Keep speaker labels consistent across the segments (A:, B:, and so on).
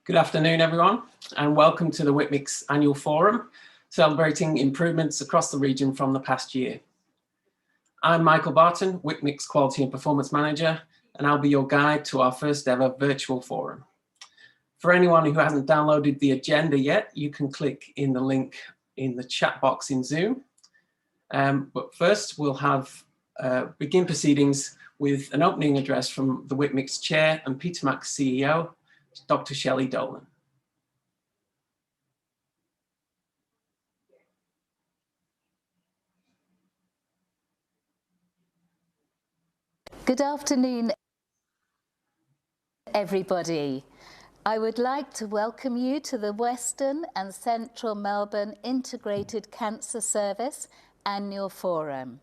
A: Good afternoon, everyone, and welcome to the WCMICS Annual Forum, celebrating improvements across the region from the past year. I'm Michael Barton, WCMICS Quality and Performance Manager, and I'll be your guide to our first ever virtual forum. For anyone who hasn't downloaded the agenda yet, you can click in the link in the chat box in Zoom. But first, we'll have begin proceedings with an opening address from the WCMICS Chair and Peter Max CEO, Dr. Shelley Dolan.
B: Good afternoon, everybody. I would like to welcome you to the Western and Central Melbourne Integrated Cancer Service Annual Forum.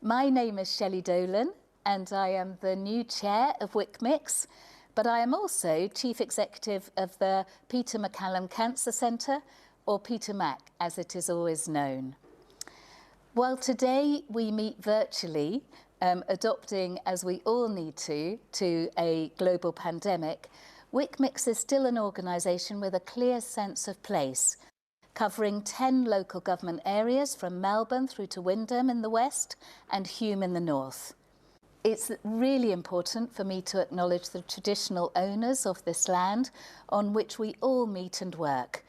B: My name is Shelley Dolan and I am the new chair of WCMICS, but I am also Chief Executive of the Peter MacCallum Cancer Centre, or Peter Mac as it is always known. While today we meet virtually, adopting, as we all need to a global pandemic, WCMICS is still an organisation with a clear sense of place, covering 10 local government areas from Melbourne through to Wyndham in the west and Hume in the north. It's really important for me to acknowledge the traditional owners of this land on which we all meet and work,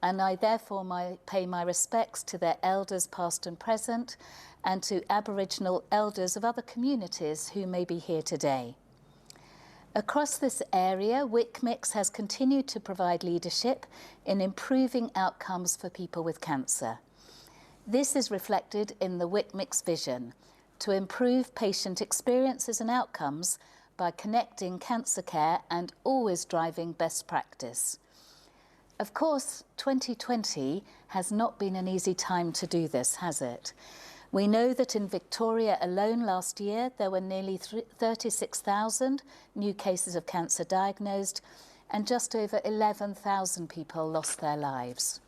B: and I therefore pay my respects to their elders past and present, and to Aboriginal elders of other communities who may be here today. Across this area, WCMICS has continued to provide leadership in improving outcomes for people with cancer. This is reflected in the WCMICS vision, to improve patient experiences and outcomes by connecting cancer care and always driving best practice. Of course, 2020 has not been an easy time to do this, has it? We know that in Victoria alone last year, there were nearly 36,000 new cases of cancer diagnosed and just over 11,000 people lost their lives.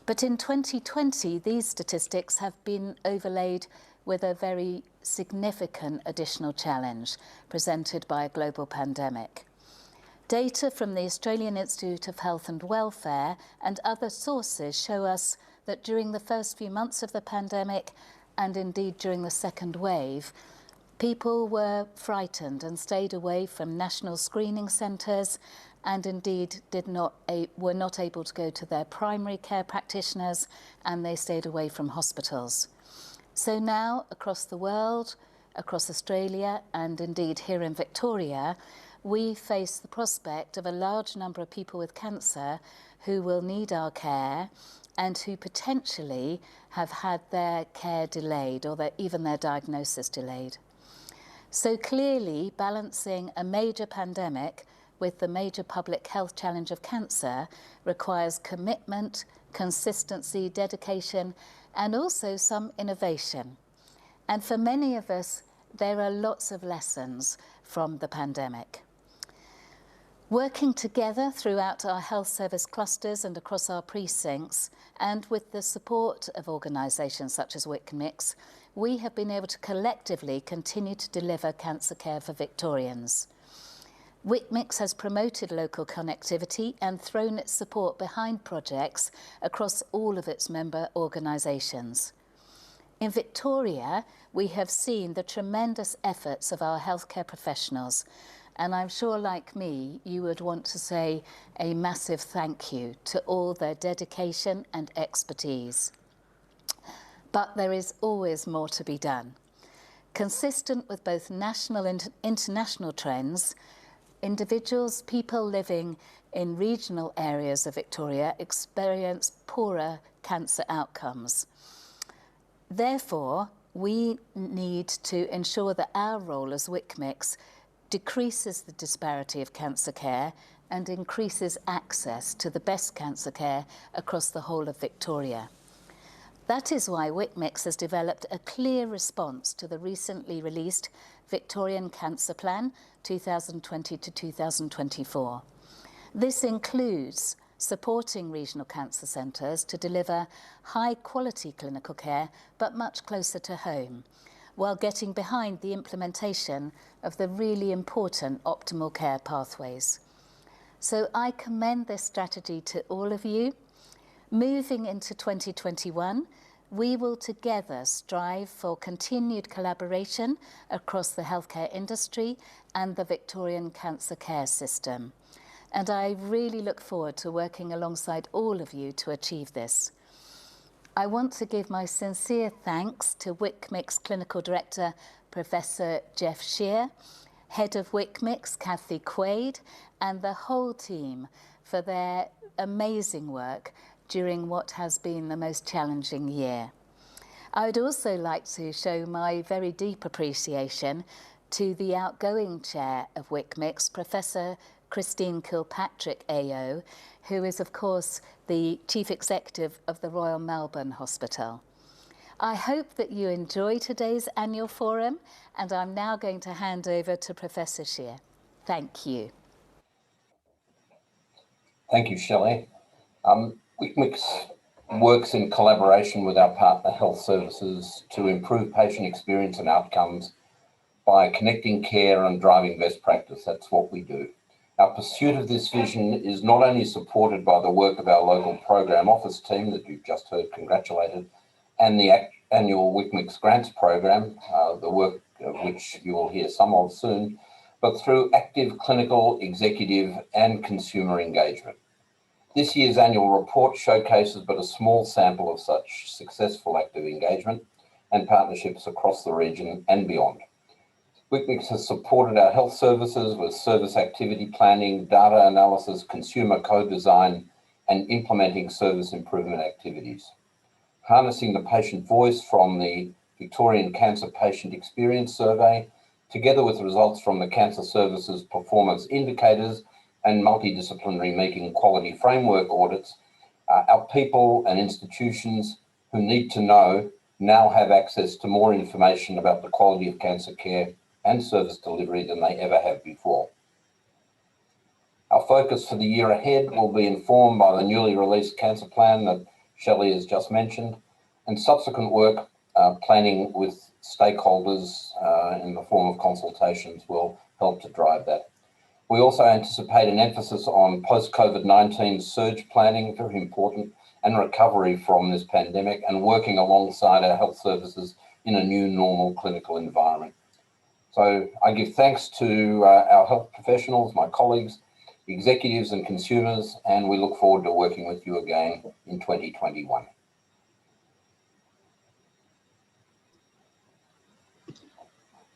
B: But in 2020, these statistics have been overlaid with a very significant additional challenge presented by a global pandemic. Data from the Australian Institute of Health and Welfare and other sources show us that during the first few months of the pandemic, and indeed during the second wave, people were frightened and stayed away from national screening centres, and indeed were not able to go to their primary care practitioners, and they stayed away from hospitals. So now, across the world, across Australia, and indeed here in Victoria, we face the prospect of a large number of people with cancer who will need our care and who potentially have had their care delayed or even their diagnosis delayed. So clearly, balancing a major pandemic with the major public health challenge of cancer requires commitment, consistency, dedication, and also some innovation. And for many of us, there are lots of lessons from the pandemic. Working together throughout our health service clusters and across our precincts, and with the support of organisations such as WCMICS, we have been able to collectively continue to deliver cancer care for Victorians. WCMICS has promoted local connectivity and thrown its support behind projects across all of its member organisations. In Victoria, we have seen the tremendous efforts of our healthcare professionals, and I'm sure, like me, you would want to say a massive thank you to all their dedication and expertise. But there is always more to be done. Consistent with both national and international trends, individuals, people living in regional areas of Victoria experience poorer cancer outcomes. Therefore, we need to ensure that our role as WCMICS decreases the disparity of cancer care and increases access to the best cancer care across the whole of Victoria. That is why WCMICS has developed a clear response to the recently released Victorian Cancer Plan 2020 to 2024. This includes supporting regional cancer centres to deliver high-quality clinical care, but much closer to home, while getting behind the implementation of the really important optimal care pathways. So I commend this strategy to all of you. Moving into 2021, we will together strive for continued collaboration across the healthcare industry and the Victorian cancer care system. And I really look forward to working alongside all of you to achieve this. I want to give my sincere thanks to WCMICS Clinical Director, Professor Jeff Shear, Head of WCMICS, Kathy Quaid, and the whole team for their amazing work during what has been the most challenging year. I would also like to show my very deep appreciation to the outgoing chair of WCMICS, Professor Christine Kilpatrick AO, who is of course the Chief Executive of the Royal Melbourne Hospital. I hope that you enjoy today's annual forum, and I'm now going to hand over to Professor Shear. Thank you.
C: Thank you, Shelley. WCMICS works in collaboration with our partner health services to improve patient experience and outcomes by connecting care and driving best practice. That's what we do. Our pursuit of this vision is not only supported by the work of our local program office team that you've just heard congratulated, and the annual WCMICS grants program, the work of which you will hear some of soon, but through active clinical, executive and consumer engagement. This year's annual report showcases but a small sample of such successful active engagement and partnerships across the region and beyond. WCMICS has supported our health services with service activity planning, data analysis, consumer co-design, and implementing service improvement activities. Harnessing the patient voice from the Victorian Cancer Patient Experience Survey, together with results from the Cancer Services Performance Indicators and multidisciplinary meeting quality framework audits, our people and institutions who need to know now have access to more information about the quality of cancer care and service delivery than they ever have before. Our focus for the year ahead will be informed by the newly released cancer plan that Shelley has just mentioned, and subsequent work planning with stakeholders in the form of consultations will help to drive that. We also anticipate an emphasis on post-COVID-19 surge planning, very important, and recovery from this pandemic, and working alongside our health services in a new normal clinical environment. So I give thanks to our health professionals, my colleagues, executives and consumers, and we look forward to working with you again in 2021.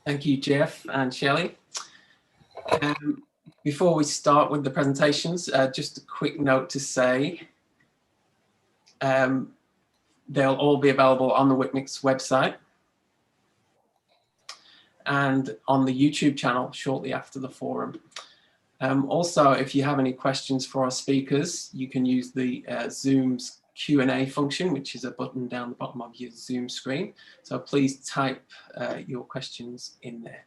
A: Thank you, Jeff and Shelley. Before we start with the presentations, just a quick note to say they'll all be available on the WCMICS website and on the YouTube channel shortly after the forum. Also, if you have any questions for our speakers, you can use the Zoom's Q&A function, which is a button down the bottom of your Zoom screen. So please type your questions in there.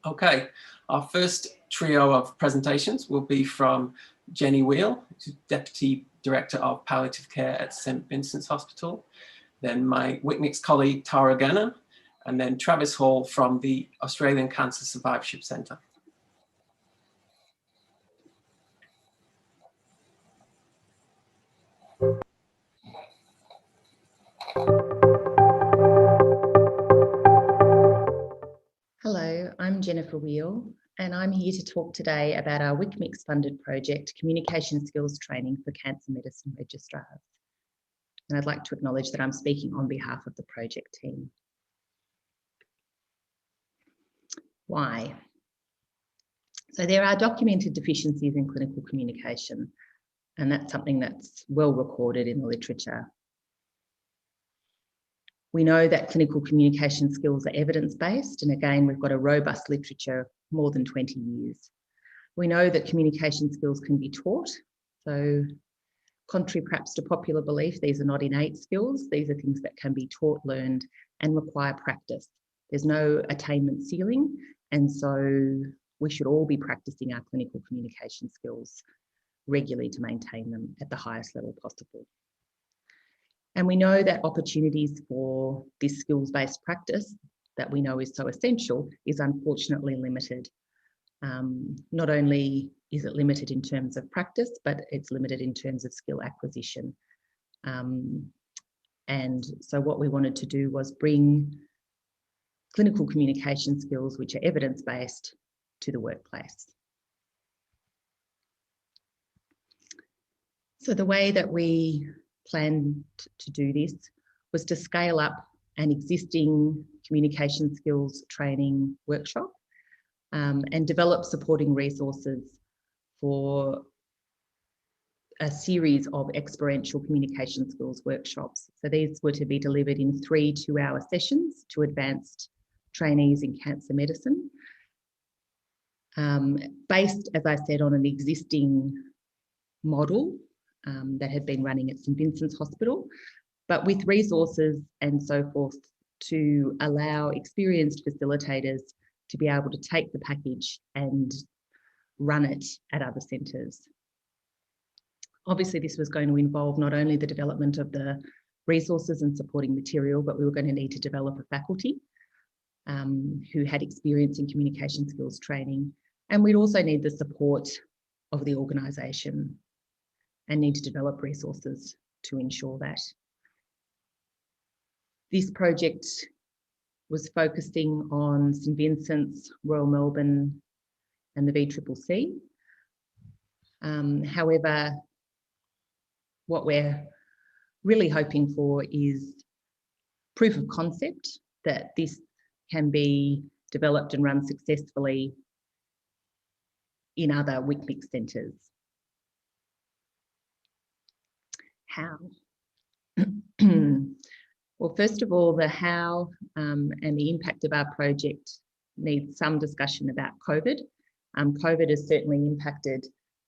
A: Okay, our first trio of presentations will be from Jenny Wheel, who's Deputy Director of Palliative Care at St Vincent's Hospital, then my WCMICS colleague Tara Gannon, and then Travis Hall from the Australian Cancer Survivorship Centre.
D: Hello, I'm Jennifer Wheel, and I'm here to talk today about our WCMICS funded project, Communication Skills Training for Cancer Medicine Registrars. And I'd like to acknowledge that I'm speaking on behalf of the project team. Why? So there are documented deficiencies in clinical communication, and that's something that's well recorded in the literature. We know that clinical communication skills are evidence-based, and again, we've got a robust literature, more than 20 years. We know that communication skills can be taught. So contrary perhaps to popular belief, these are not innate skills. These are things that can be taught, learned, and require practice. There's no attainment ceiling, and so we should all be practicing our clinical communication skills regularly to maintain them at the highest level possible. And we know that opportunities for this skills-based practice that we know is so essential is unfortunately limited. Not only isn't limited in terms of practice, but it's limited in terms of skill acquisition. And so what we wanted to do was bring clinical communication skills, which are evidence-based, to the workplace. So the way that we planned to do this was to scale up an existing communication skills training workshop and develop supporting resources for a series of experiential communication skills workshops. So these were to be delivered in 3 two-hour sessions to advanced trainees in cancer medicine, based, as I said, on an existing model that had been running at St Vincent's Hospital, but with resources and so forth to allow experienced facilitators to be able to take the package and run it at other centres. Obviously, this was going to involve not only the development of the resources and supporting material, but we were going to need to develop a faculty who had experience in communication skills training. And we'd also need the support of the organisation and need to develop resources to ensure that. This project was focusing on St Vincent's, Royal Melbourne and the VCCC. However, what we're really hoping for is proof of concept that this can be developed and run successfully in other WCMICS centres. How? Well, first of all, the how and the impact of our project needs some discussion about COVID. COVID has certainly impacted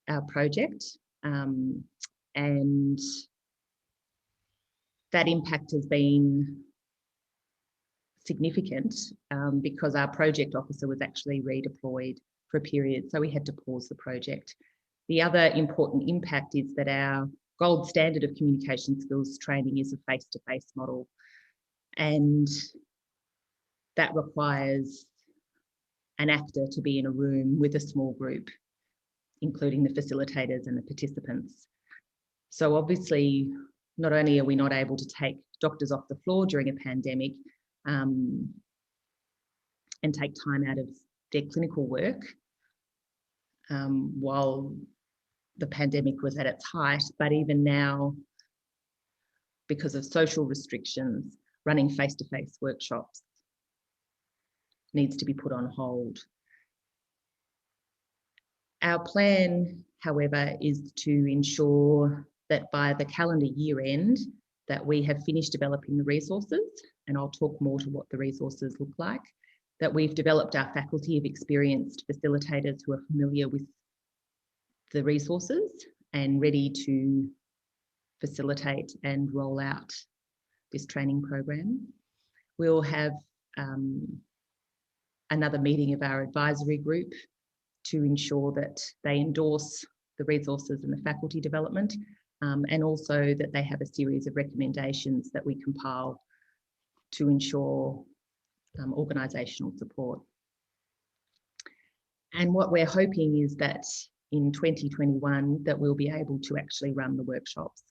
D: our project, and that impact has been significant because our project officer was actually redeployed for a period, so we had to pause the project. The other important impact is that our gold standard of communication skills training is a face-to-face model, and that requires an actor to be in a room with a small group, including the facilitators and the participants. So obviously, not only are we not able to take doctors off the floor during a pandemic and take time out of their clinical work while the pandemic was at its height, but even now, because of social restrictions, running face-to-face workshops needs to be put on hold. Our plan, however, is to ensure that by the calendar year end, that we have finished developing the resources, and I'll talk more to what the resources look like, that we've developed our faculty of experienced facilitators who are familiar with the resources and ready to facilitate and roll out this training program. We'll have another meeting of our advisory group to ensure that they endorse the resources and the faculty development, and also that they have a series of recommendations that we compile to ensure organisational support. And what we're hoping is that in 2021 that we'll be able to actually run the workshops.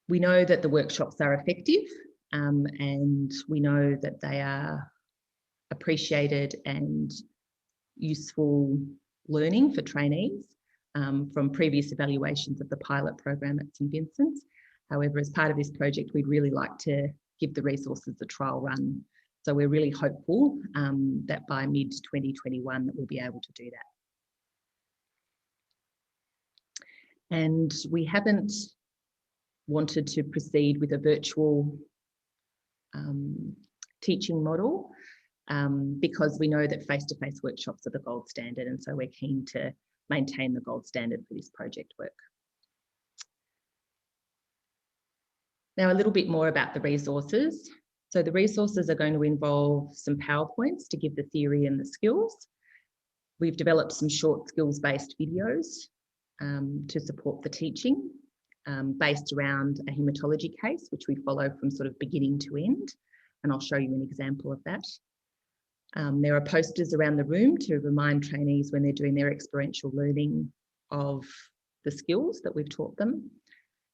D: We know that the workshops are effective, and we know that they are appreciated and useful learning for trainees from previous evaluations of the pilot program at St Vincent's. However, as part of this project, we'd really like to give the resources a trial run. So we're really hopeful that by mid-2021 that we'll be able to do that. And we haven't wanted to proceed with a virtual teaching model because we know that face-to-face workshops are the gold standard, and so we're keen to maintain the gold standard for this project work. Now, a little bit more about the resources. So the resources are going to involve some PowerPoints to give the theory and the skills. We've developed some short skills-based videos to support the teaching based around a haematology case, which we follow from sort of beginning to end. And I'll show you an example of that. There are posters around the room to remind trainees when they're doing their experiential learning of the skills that we've taught them.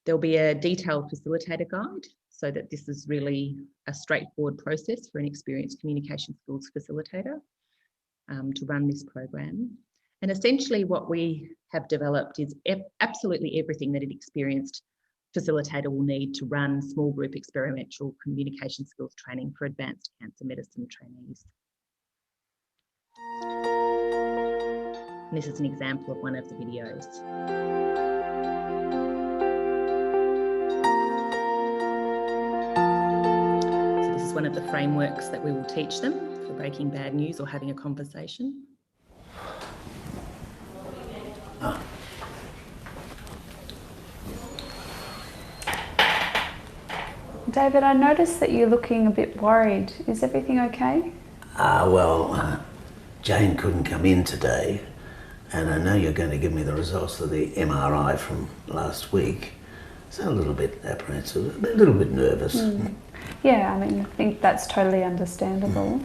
D: There'll be a detailed facilitator guide so that this is really a straightforward process for an experienced communication skills facilitator to run this program. And essentially what we have developed is absolutely everything that an experienced facilitator will need to run small group experiential communication skills training for advanced cancer medicine trainees. And this is an example of one of the videos. So this is one of the frameworks that we will teach them for breaking bad news or having a conversation.
E: David, I noticed that you're looking a bit worried. Is everything okay?
F: Jane couldn't come in today, and I know you're going to give me the results of the MRI from last week. So a little bit apprehensive, a little bit nervous.
E: Yeah, I mean, I think that's totally understandable.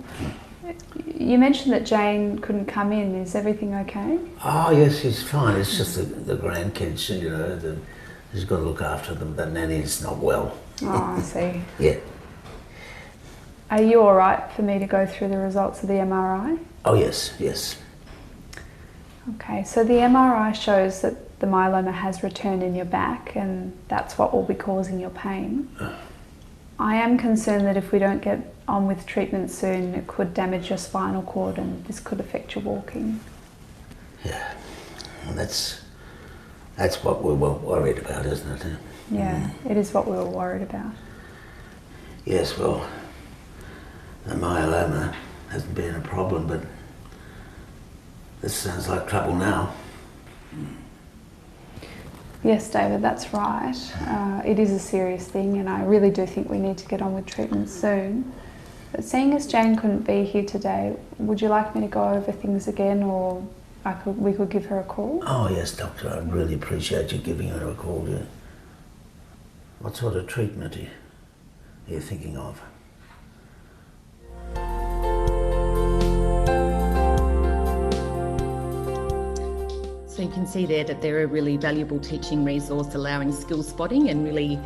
E: You mentioned that Jane couldn't come in. Is everything okay?
F: Oh yes, she's fine. It's just the grandkids, you know, she's got to look after them. The nanny's not well.
E: Oh, I see.
F: Yeah.
E: Are you all right for me to go through the results of the MRI?
F: Oh yes, yes.
E: Okay, so the MRI shows that the myeloma has returned in your back, and that's what will be causing your pain. I am concerned that if we don't get on with treatment soon, it could damage your spinal cord and this could affect your walking.
F: Yeah, well, that's what we were worried about, isn't it?
E: Yeah, it is what we were worried about.
F: Yes, well, the myeloma hasn't been a problem, but this sounds like trouble now.
E: Yes, David, that's right. It is a serious thing, and I really do think we need to get on with treatment soon. But seeing as Jane couldn't be here today, would you like me to go over things again, or we could give her a call?
F: Oh yes, Doctor, I'd really appreciate you giving her a call. Yeah. What sort of treatment are you thinking of?
D: So you can see there that they're a really valuable teaching resource, allowing skill spotting and really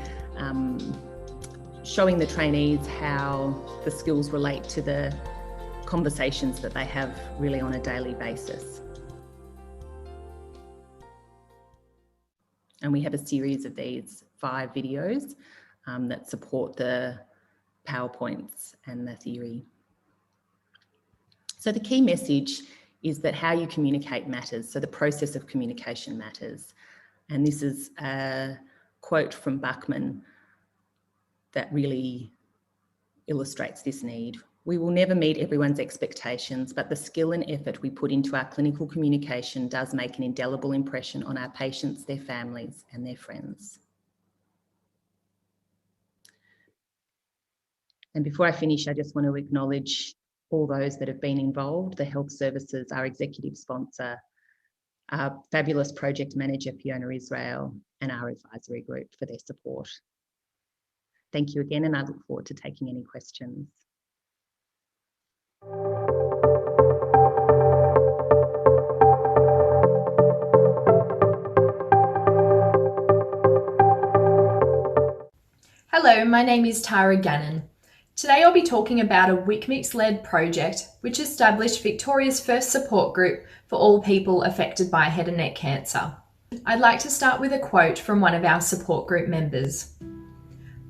D: showing the trainees how the skills relate to the conversations that they have really on a daily basis. And we have a series of these 5 videos that support the PowerPoints and the theory. So the key message is that how you communicate matters. So the process of communication matters. And this is a quote from Buckman that really illustrates this need. We will never meet everyone's expectations, but the skill and effort we put into our clinical communication does make an indelible impression on our patients, their families, and their friends. And before I finish, I just want to acknowledge all those that have been involved, the health services, our executive sponsor, our fabulous project manager, Fiona Israel, and our advisory group for their support. Thank you again, and I look forward to taking any questions.
G: Hello, my name is Tara Gannon. Today I'll be talking about a WCMICS-led project which established Victoria's first support group for all people affected by head and neck cancer. I'd like to start with a quote from one of our support group members.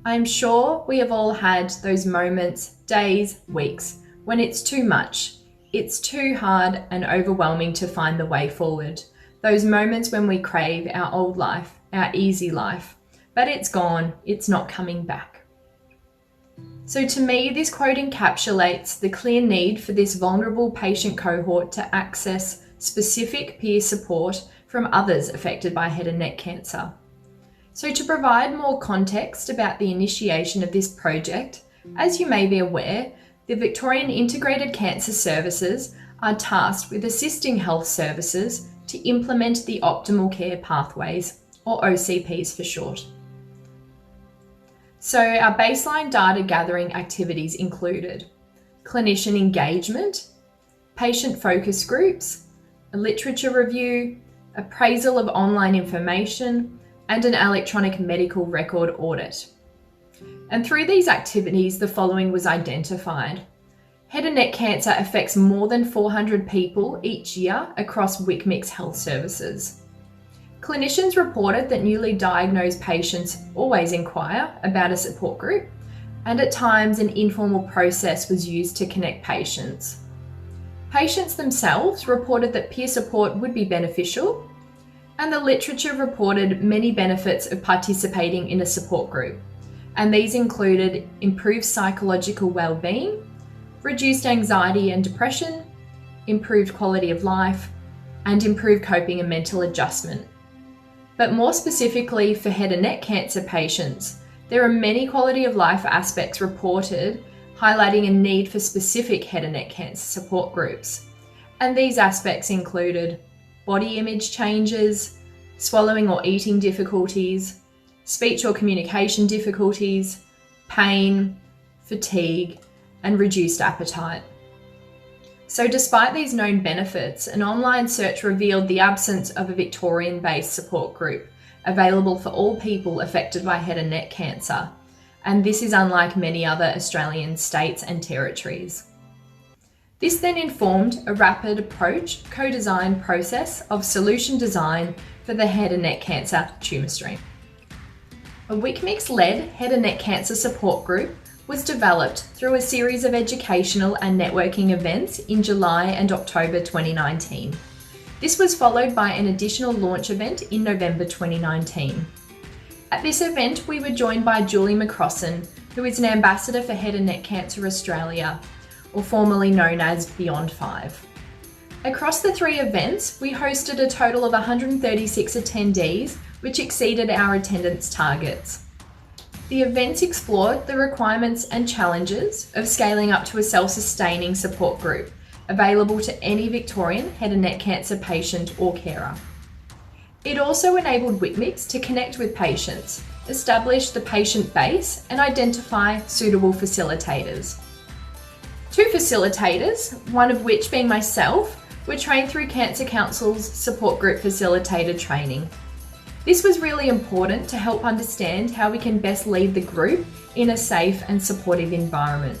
G: "I'm sure we have all had those moments, days, weeks, when it's too much. It's too hard and overwhelming to find the way forward. Those moments when we crave our old life, our easy life, but it's gone, it's not coming back." So to me, this quote encapsulates the clear need for this vulnerable patient cohort to access specific peer support from others affected by head and neck cancer. So to provide more context about the initiation of this project, as you may be aware, the Victorian Integrated Cancer Services are tasked with assisting health services to implement the Optimal Care Pathways, or OCPs for short. So our baseline data gathering activities included clinician engagement, patient focus groups, a literature review, appraisal of online information, and an electronic medical record audit. And through these activities, the following was identified. Head and neck cancer affects more than 400 people each year across WCMICS health services. Clinicians reported that newly diagnosed patients always inquire about a support group, and at times an informal process was used to connect patients. Patients themselves reported that peer support would be beneficial, and the literature reported many benefits of participating in a support group, and these included improved psychological well-being, reduced anxiety and depression, improved quality of life, and improved coping and mental adjustment. But more specifically for head and neck cancer patients, there are many quality of life aspects reported highlighting a need for specific head and neck cancer support groups. And these aspects included body image changes, swallowing or eating difficulties, speech or communication difficulties, pain, fatigue, and reduced appetite. So despite these known benefits, an online search revealed the absence of a Victorian-based support group available for all people affected by head and neck cancer, and this is unlike many other Australian states and territories. This then informed a rapid approach co-designed process of solution design for the head and neck cancer tumour stream. A WCMICS-led head and neck cancer support group was developed through a series of educational and networking events in July and October 2019. This was followed by an additional launch event in November 2019. At this event, we were joined by Julie McCrossan, who is an ambassador for Head and Neck Cancer Australia, or formerly known as Beyond 5. Across the three events, we hosted a total of 136 attendees, which exceeded our attendance targets. The events explored the requirements and challenges of scaling up to a self-sustaining support group, available to any Victorian head and neck cancer patient or carer. It also enabled WCMICS to connect with patients, establish the patient base, and identify suitable facilitators. Two facilitators, one of which being myself, were trained through Cancer Council's support group facilitator training. This was really important to help understand how we can best lead the group in a safe and supportive environment.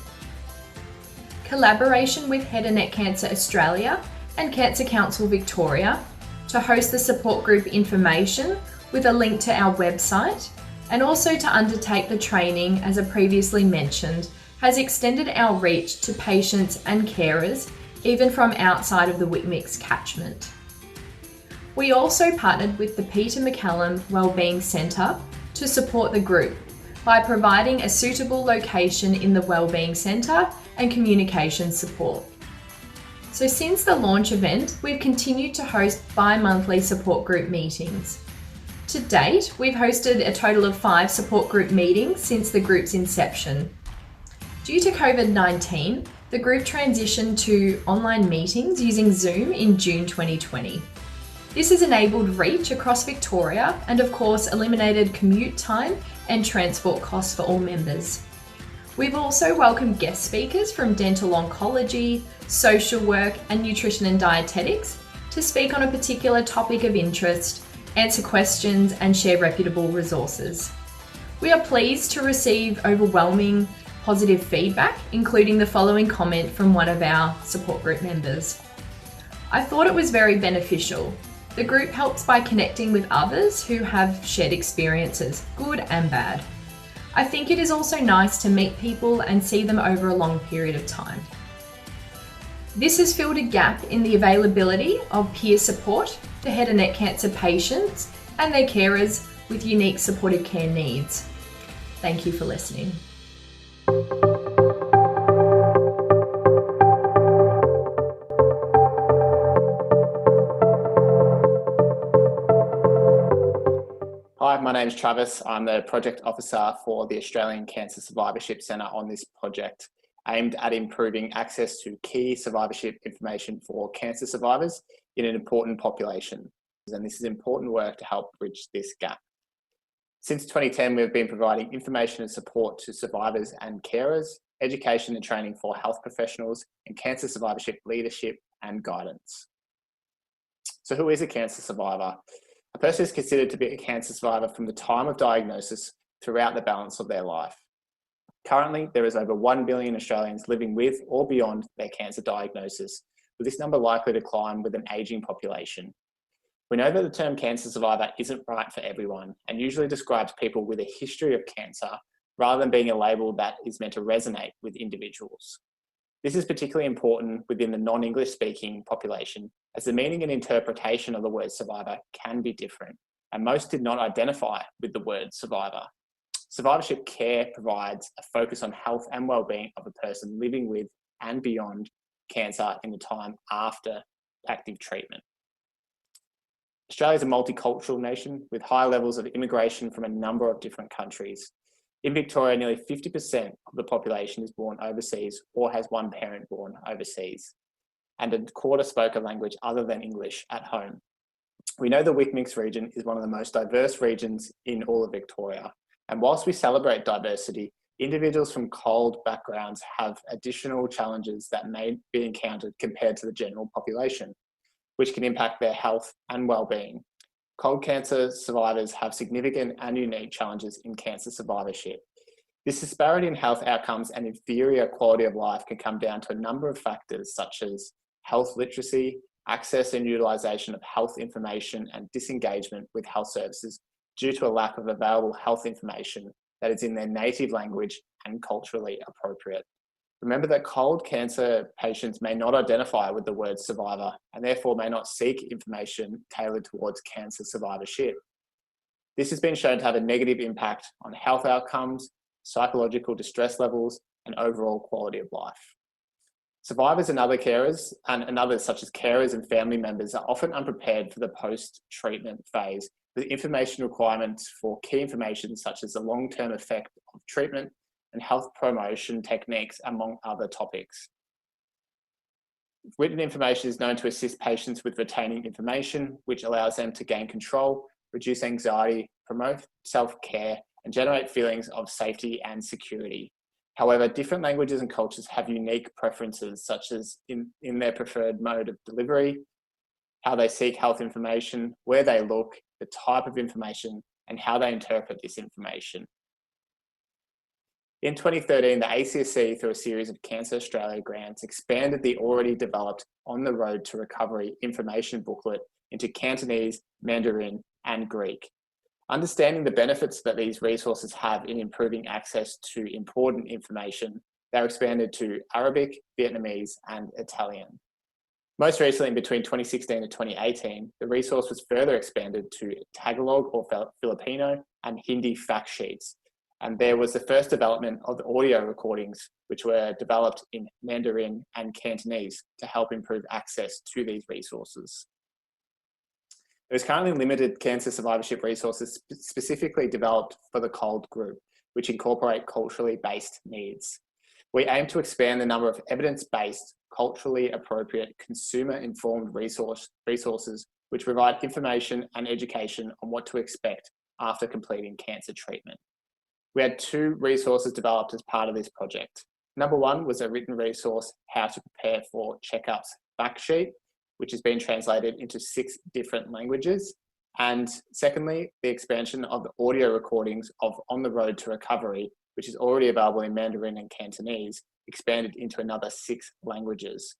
G: Collaboration with Head and Neck Cancer Australia and Cancer Council Victoria to host the support group information with a link to our website, and also to undertake the training, as I previously mentioned, has extended our reach to patients and carers, even from outside of the WCMICS catchment. We also partnered with the Peter McCallum Wellbeing Centre to support the group by providing a suitable location in the Wellbeing Centre and communication support. So since the launch event, we've continued to host bi-monthly support group meetings. To date, we've hosted a total of 5 support group meetings since the group's inception. Due to COVID-19, the group transitioned to online meetings using Zoom in June 2020. This has enabled reach across Victoria and of course eliminated commute time and transport costs for all members. We've also welcomed guest speakers from dental oncology, social work and nutrition and dietetics to speak on a particular topic of interest, answer questions and share reputable resources. We are pleased to receive overwhelming positive feedback, including the following comment from one of our support group members. I thought it was very beneficial. The group helps by connecting with others who have shared experiences, good and bad. I think it is also nice to meet people and see them over a long period of time. This has filled a gap in the availability of peer support to head and neck cancer patients and their carers with unique supportive care needs. Thank you for listening.
H: Hi, my name is Travis. I'm the project officer for the Australian Cancer Survivorship Centre on this project, aimed at improving access to key survivorship information for cancer survivors in an important population. And this is important work to help bridge this gap. Since 2010, we've been providing information and support to survivors and carers education and training for health professionals, and cancer survivorship leadership and guidance. So who is a cancer survivor? A person is considered to be a cancer survivor from the time of diagnosis throughout the balance of their life. Currently, there is over 1 billion Australians living with or beyond their cancer diagnosis, with this number likely to climb with an ageing population. We know that the term cancer survivor isn't right for everyone and usually describes people with a history of cancer rather than being a label that is meant to resonate with individuals. This is particularly important within the non-English speaking population, as the meaning and interpretation of the word survivor can be different, and most did not identify with the word survivor. Survivorship care provides a focus on health and well-being of a person living with and beyond cancer in the time after active treatment. Australia is a multicultural nation with high levels of immigration from a number of different countries. In Victoria, nearly 50% of the population is born overseas or has one parent born overseas, and a quarter spoke a language other than English at home. We know the WCMICS region is one of the most diverse regions in all of Victoria, and whilst we celebrate diversity, individuals from cold backgrounds have additional challenges that may be encountered compared to the general population, which can impact their health and well-being. Cold cancer survivors have significant and unique challenges in cancer survivorship. This disparity in health outcomes and inferior quality of life can come down to a number of factors such as health literacy, access and utilisation of health information, and disengagement with health services due to a lack of available health information that is in their native language and culturally appropriate. Remember that cold cancer patients may not identify with the word survivor and therefore may not seek information tailored towards cancer survivorship. This has been shown to have a negative impact on health outcomes, psychological distress levels, and overall quality of life. Survivors and other carers, and others such as carers and family members, are often unprepared for the post-treatment phase with information requirements for key information such as the long-term effect of treatment and health promotion techniques, among other topics. Written information is known to assist patients with retaining information, which allows them to gain control, reduce anxiety, promote self-care, and generate feelings of safety and security. However, different languages and cultures have unique preferences, such as in their preferred mode of delivery, how they seek health information, where they look, the type of information, and how they interpret this information. In 2013, the ACSC, through a series of Cancer Australia grants, expanded the already developed On the Road to Recovery information booklet into Cantonese, Mandarin, and Greek. Understanding the benefits that these resources have in improving access to important information, they're expanded to Arabic, Vietnamese, and Italian. Most recently, between 2016 and 2018, the resource was further expanded to Tagalog or Filipino and Hindi fact sheets. And there was the first development of the audio recordings, which were developed in Mandarin and Cantonese to help improve access to these resources. There's currently limited cancer survivorship resources specifically developed for the COLD group, which incorporate culturally based needs. We aim to expand the number of evidence-based, culturally appropriate, consumer-informed resources which provide information and education on what to expect after completing cancer treatment. We had 2 resources developed as part of this project. Number 1 was a written resource, How to Prepare for Checkups fact sheet, which has been translated into 6 different languages. And secondly, the expansion of the audio recordings of On the Road to Recovery, which is already available in Mandarin and Cantonese, expanded into another 6 languages.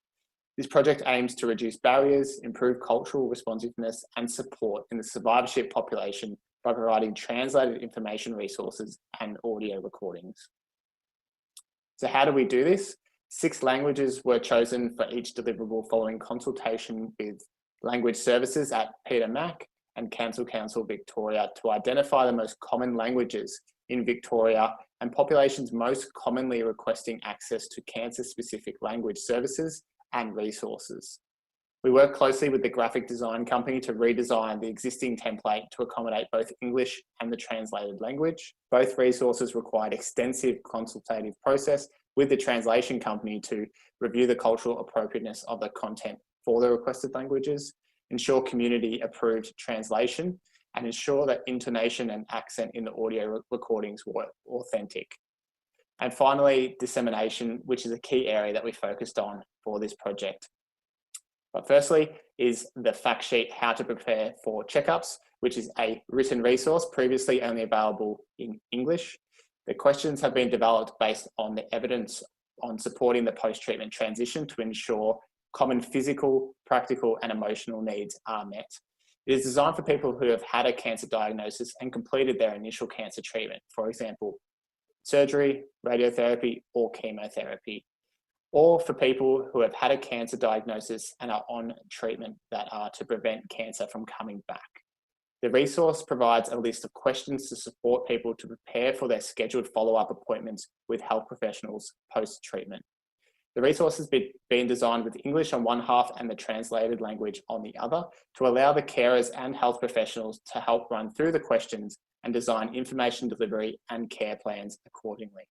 H: This project aims to reduce barriers, improve cultural responsiveness, and support in the survivorship population by providing translated information resources and audio recordings. So how do we do this? 6 languages were chosen for each deliverable following consultation with language services at Peter Mac and Cancer Council Victoria to identify the most common languages in Victoria and populations most commonly requesting access to cancer-specific language services and resources. We work closely with the graphic design company to redesign the existing template to accommodate both English and the translated language. Both resources required extensive consultative process with the translation company to review the cultural appropriateness of the content for the requested languages, ensure community-approved translation, and ensure that intonation and accent in the audio recordings were authentic. And finally, dissemination, which is a key area that we focused on for this project. But firstly is the fact sheet, How to Prepare for Checkups, which is a written resource previously only available in English. The questions have been developed based on the evidence on supporting the post-treatment transition to ensure common physical, practical, and emotional needs are met. It is designed for people who have had a cancer diagnosis and completed their initial cancer treatment, for example, surgery, radiotherapy, or chemotherapy, or for people who have had a cancer diagnosis and are on treatment that are to prevent cancer from coming back. The resource provides a list of questions to support people to prepare for their scheduled follow-up appointments with health professionals post-treatment. The resource has been designed with English on one half and the translated language on the other to allow the carers and health professionals to help run through the questions and design information delivery and care plans accordingly.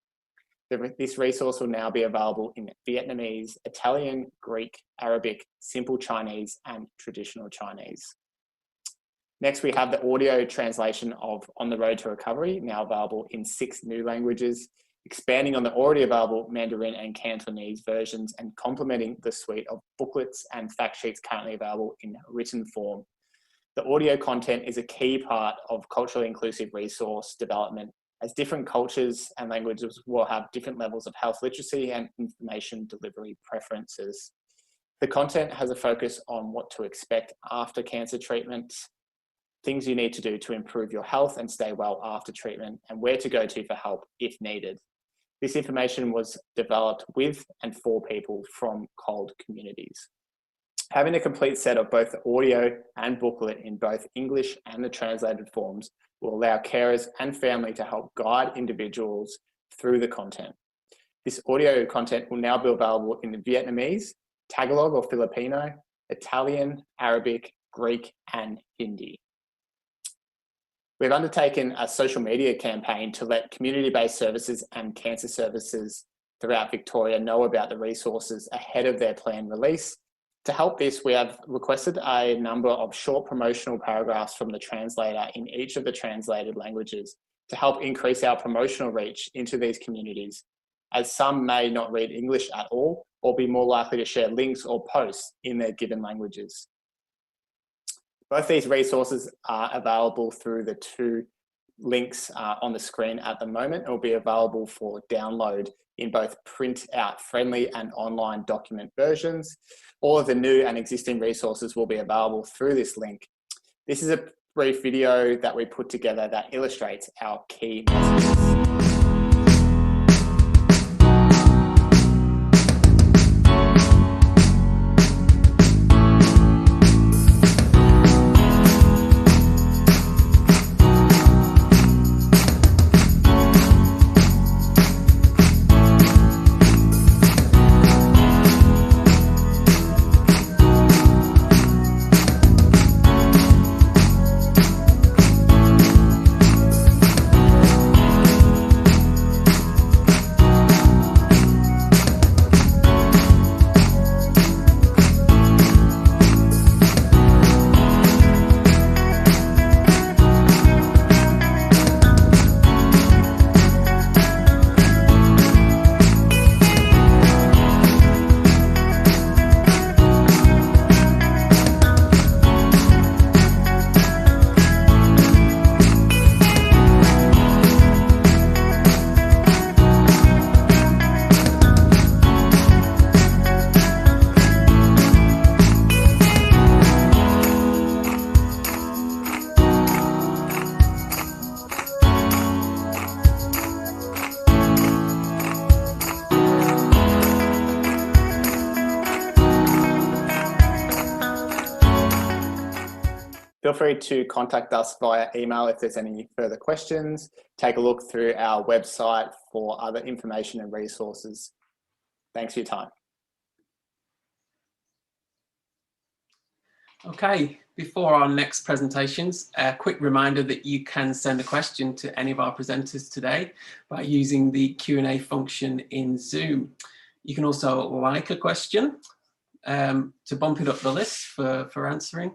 H: This resource will now be available in Vietnamese, Italian, Greek, Arabic, Simple Chinese, and Traditional Chinese. Next, we have the audio translation of On the Road to Recovery, now available in 6 new languages, expanding on the already available Mandarin and Cantonese versions and complementing the suite of booklets and fact sheets currently available in written form. The audio content is a key part of culturally inclusive resource development, as different cultures and languages will have different levels of health literacy and information delivery preferences. The content has a focus on what to expect after cancer treatment, things you need to do to improve your health and stay well after treatment, and where to go to for help if needed. This information was developed with and for people from cold communities. Having a complete set of both the audio and booklet in both English and the translated forms will allow carers and family to help guide individuals through the content. This audio content will now be available in Vietnamese, Tagalog or Filipino, Italian, Arabic, Greek, and Hindi. We've undertaken a social media campaign to let community-based services and cancer services throughout Victoria know about the resources ahead of their planned release. To help this, we have requested a number of short promotional paragraphs from the translator in each of the translated languages to help increase our promotional reach into these communities, as some may not read English at all or be more likely to share links or posts in their given languages. Both these resources are available through the 2 links on the screen at the moment and will be available for download in both print out friendly and online document versions. All of the new and existing resources will be available through this link. This is a brief video that we put together that illustrates our key messages. Feel free to contact us via email if there's any further questions. Take a look through our website for other information and resources. Thanks for your time.
A: Okay, before our next presentations, a quick reminder that you can send a question to any of our presenters today by using the Q&A function in Zoom. You can also like a question to bump it up the list for answering.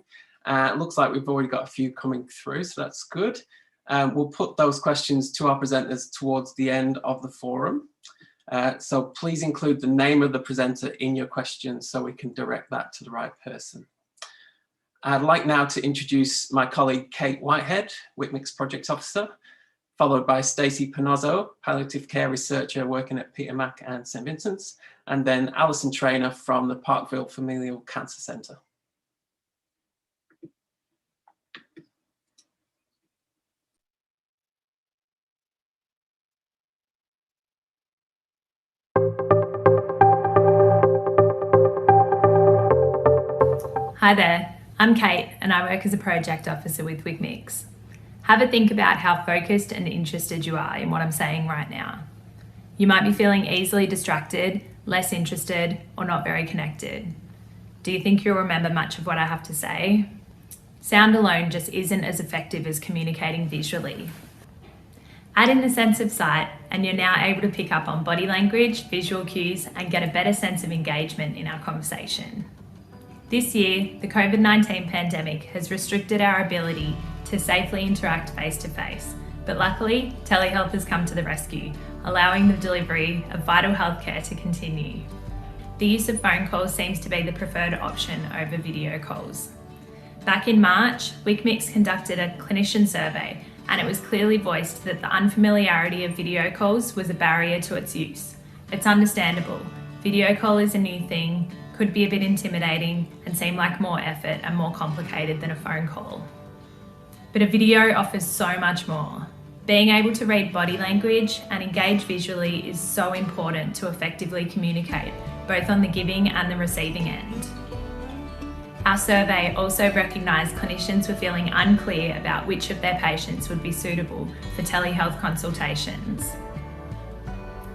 A: It looks like we've already got a few coming through, so that's good. We'll put those questions to our presenters towards the end of the forum. So please include the name of the presenter in your questions so we can direct that to the right person. I'd like now to introduce my colleague Kate Whitehead, WCMICS Project Officer, followed by Stacey Panozzo, Palliative Care Researcher working at Peter Mac and St Vincent's, and then Alison Trainer from the Parkville Familial Cancer Centre.
G: Hi there, I'm Kate and I work as a project officer with WCMICS. Have a think about how focused and interested you are in what I'm saying right now. You might be feeling easily distracted, less interested, or not very connected. Do you think you'll remember much of what I have to say? Sound alone just isn't as effective as communicating visually. Add in the sense of sight and you're now able to pick up on body language, visual cues, and get a better sense of engagement in our conversation. This year, the COVID-19 pandemic has restricted our ability to safely interact face-to-face, but luckily, telehealth has come to the rescue, allowing the delivery of vital healthcare to continue. The use of phone calls seems to be the preferred option over video calls. Back in March, WCMICS conducted a clinician survey, and it was clearly voiced that the unfamiliarity of video calls was a barrier to its use. It's understandable. Video call is a new thing, could be a bit intimidating and seem like more effort and more complicated than a phone call. But a video offers so much more. Being able to read body language and engage visually is so important to effectively communicate, both on the giving and the receiving end. Our survey also recognised clinicians were feeling unclear about which of their patients would be suitable for telehealth consultations.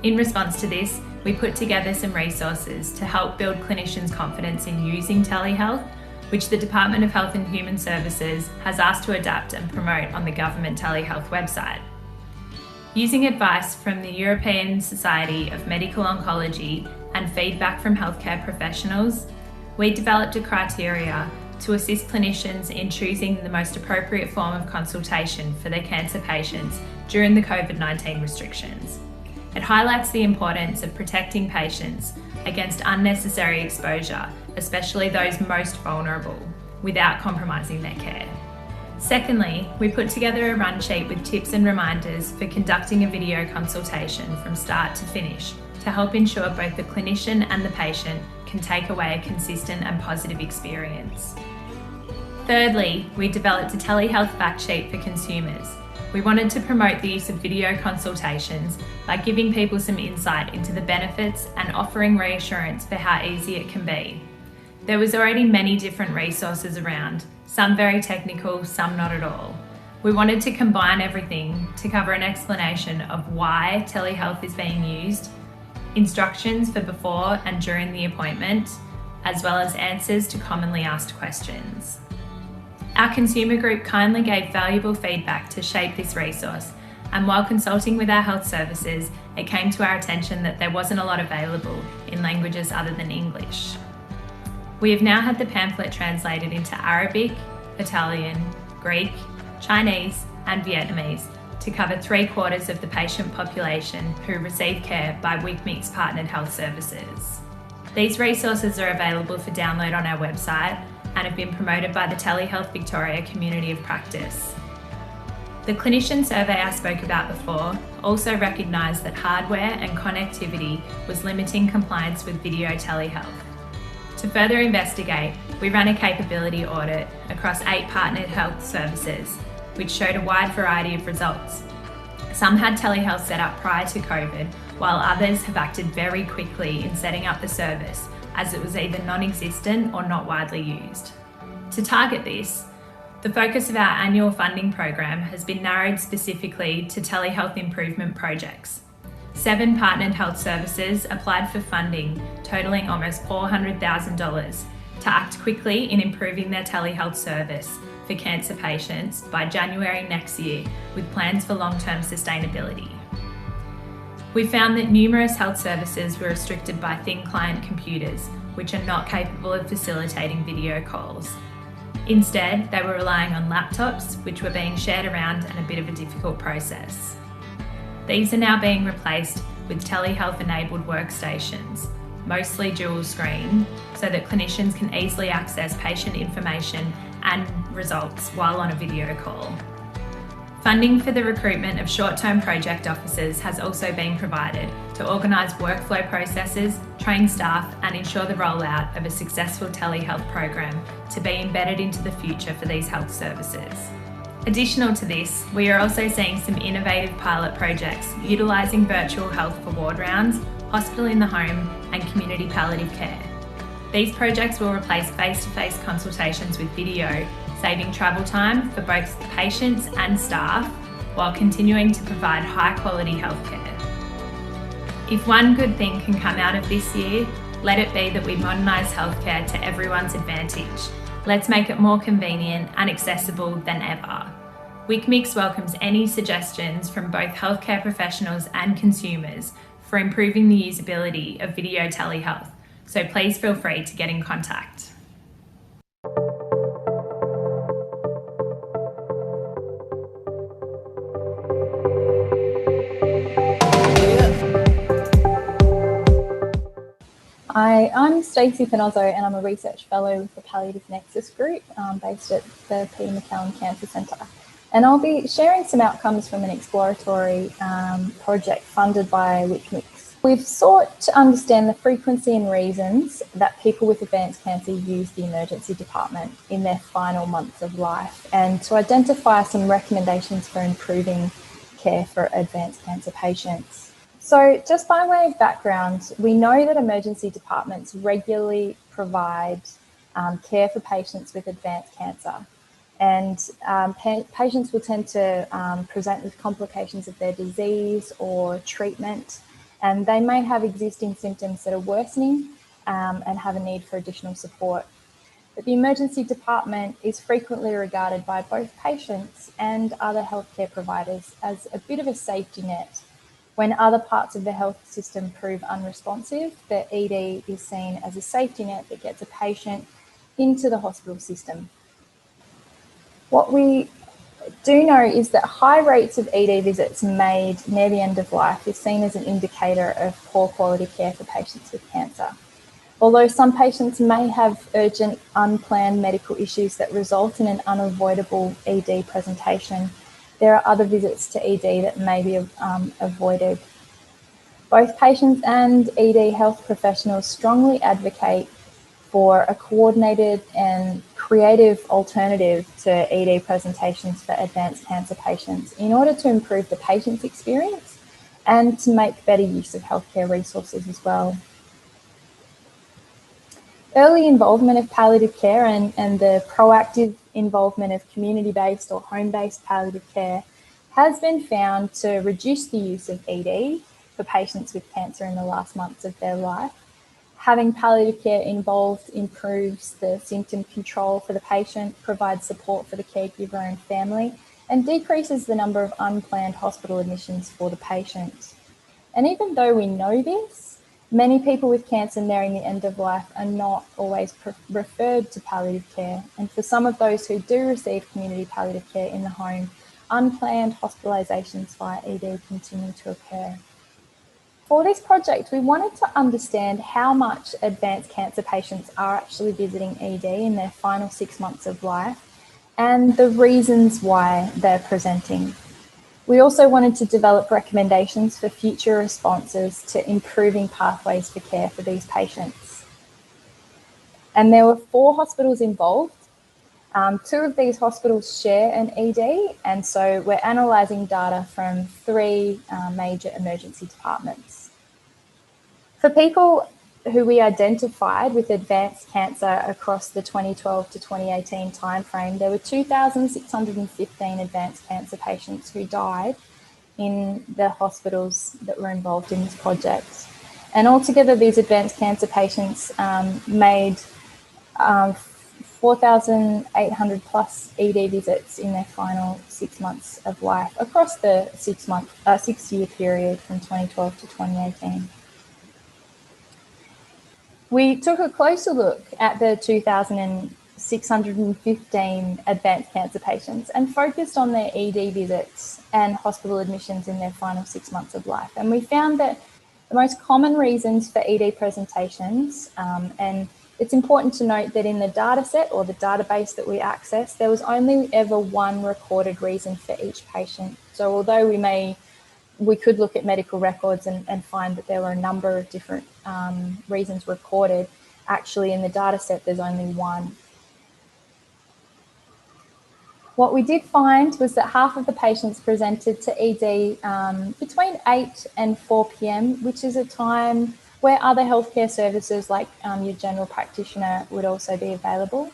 G: In response to this, we put together some resources to help build clinicians' confidence in using telehealth, which the Department of Health and Human Services has asked to adapt and promote on the government telehealth website. Using advice from the European Society of Medical Oncology and feedback from healthcare professionals, we developed a criteria to assist clinicians in choosing the most appropriate form of consultation for their cancer patients during the COVID-19 restrictions. It highlights the importance of protecting patients against unnecessary exposure, especially those most vulnerable, without compromising their care. Secondly, we put together a run sheet with tips and reminders for conducting a video consultation from start to finish to help ensure both the clinician and the patient can take away a consistent and positive experience. Thirdly, we developed a telehealth fact sheet for consumers. We wanted to promote the use of video consultations by giving people some insight into the benefits and offering reassurance for how easy it can be. There was already many different resources around, some very technical, some not at all. We wanted to combine everything to cover an explanation of why telehealth is being used, instructions for before and during the appointment, as well as answers to commonly asked questions. Our consumer group kindly gave valuable feedback to shape this resource, and while consulting with our health services, it came to our attention that there wasn't a lot available in languages other than English. We have now had the pamphlet translated into Arabic, Italian, Greek, Chinese, and Vietnamese to cover 3/4 of the patient population who receive care by WCMICS partnered health services. These resources are available for download on our website and have been promoted by the Telehealth Victoria Community of Practice. The clinician survey I spoke about before also recognised that hardware and connectivity was limiting compliance with video telehealth. To further investigate, we ran a capability audit across 8 partnered health services, which showed a wide variety of results. Some had telehealth set up prior to COVID, while others have acted very quickly in setting up the service, as it was either non-existent or not widely used. To target this, the focus of our annual funding program has been narrowed specifically to telehealth improvement projects. 7 partnered health services applied for funding, totalling almost $400,000, to act quickly in improving their telehealth service for cancer patients by January next year, with plans for long-term sustainability. We found that numerous health services were restricted by thin client computers, which are not capable of facilitating video calls. Instead, they were relying on laptops, which were being shared around and a bit of a difficult process. These are now being replaced with telehealth-enabled workstations, mostly dual screen, so that clinicians can easily access patient information and results while on a video call. Funding for the recruitment of short-term project officers has also been provided to organise workflow processes, train staff and ensure the rollout of a successful telehealth program to be embedded into the future for these health services. Additional to this, we are also seeing some innovative pilot projects utilising virtual health for ward rounds, hospital in the home and community palliative care. These projects will replace face-to-face consultations with video, saving travel time for both patients and staff while continuing to provide high-quality healthcare. If one good thing can come out of this year, let it be that we modernise healthcare to everyone's advantage. Let's make it more convenient and accessible than ever. WCMICS welcomes any suggestions from both healthcare professionals and consumers for improving the usability of video telehealth, so please feel free to get in contact.
I: Hi, I'm Stacey Pinozzo and I'm a research fellow with the Palliative Nexus group based at the Peter MacCallum Cancer Centre. And I'll be sharing some outcomes from an exploratory project funded by WCMICS. We've sought to understand the frequency and reasons that people with advanced cancer use the emergency department in their final months of life and to identify some recommendations for improving care for advanced cancer patients. So just by way of background, we know that emergency departments regularly provide care for patients with advanced cancer. And patients will tend to present with complications of their disease or treatment, and they may have existing symptoms that are worsening and have a need for additional support. But the emergency department is frequently regarded by both patients and other healthcare providers as a bit of a safety net. When other parts of the health system prove unresponsive, the ED is seen as a safety net that gets a patient into the hospital system. What we do know is that high rates of ED visits made near the end of life is seen as an indicator of poor quality care for patients with cancer. Although some patients may have urgent, unplanned medical issues that result in an unavoidable ED presentation, there are other visits to ED that may be avoided. Both patients and ED health professionals strongly advocate for a coordinated and creative alternative to ED presentations for advanced cancer patients in order to improve the patient's experience and to make better use of healthcare resources as well. Early involvement of palliative care and the proactive involvement of community-based or home-based palliative care has been found to reduce the use of ED for patients with cancer in the last months of their life. Having palliative care involved improves the symptom control for the patient, provides support for the caregiver and family, and decreases the number of unplanned hospital admissions for the patient. And even though we know this, many people with cancer nearing the end of life are not always referred to palliative care. And for some of those who do receive community palliative care in the home, unplanned hospitalisations via ED continue to occur. For this project, we wanted to understand how much advanced cancer patients are actually visiting ED in their final 6 months of life and the reasons why they're presenting. We also wanted to develop recommendations for future responses to improving pathways for care for these patients. And there were 4 hospitals involved. 2 of these hospitals share an ED, and so we're analysing data from 3 major emergency departments. For people who we identified with advanced cancer across the 2012 to 2018 timeframe, there were 2,615 advanced cancer patients who died in the hospitals that were involved in this project. And altogether, these advanced cancer patients made 4,800 plus ED visits in their final 6 months of life across the 6-year period from 2012 to 2018. We took a closer look at the 2,615 advanced cancer patients and focused on their ED visits and hospital admissions in their final 6 months of life. And we found that The most common reasons for ED presentations, and it's important to note that in the data set or the database that we access, there was only ever one recorded reason for each patient. So although we could look at medical records and find that there were a number of different reasons recorded, actually in the data set there's only one. What we did find was that half of the patients presented to ED between 8 and 4 p.m, which is a time where other healthcare services like your general practitioner would also be available.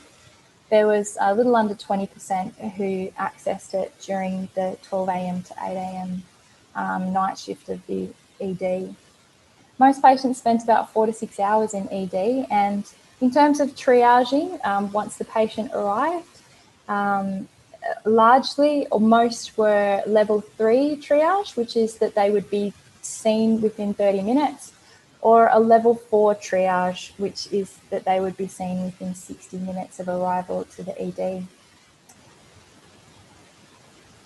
I: There was a little under 20% who accessed it during the 12 a.m. to 8 a.m. Night shift of the ED. Most patients spent about 4 to 6 hours in ED, and in terms of triaging, once the patient arrived, largely or most were level 3 triage, which is that they would be seen within 30 minutes, or a level 4 triage, which is that they would be seen within 60 minutes of arrival to the ED.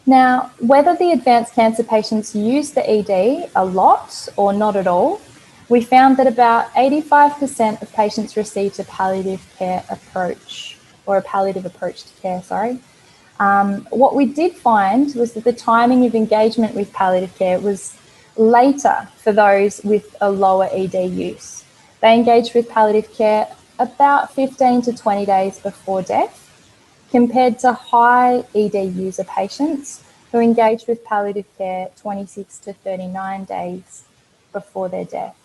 I: Now, whether the advanced cancer patients use the ED a lot or not at all, we found that about 85% of patients received a palliative care approach, or a palliative approach to care, sorry. What we did find was that the timing of engagement with palliative care was later for those with a lower ED use. They engaged with palliative care about 15 to 20 days before death, compared to high ED user patients who engaged with palliative care 26 to 39 days before their death.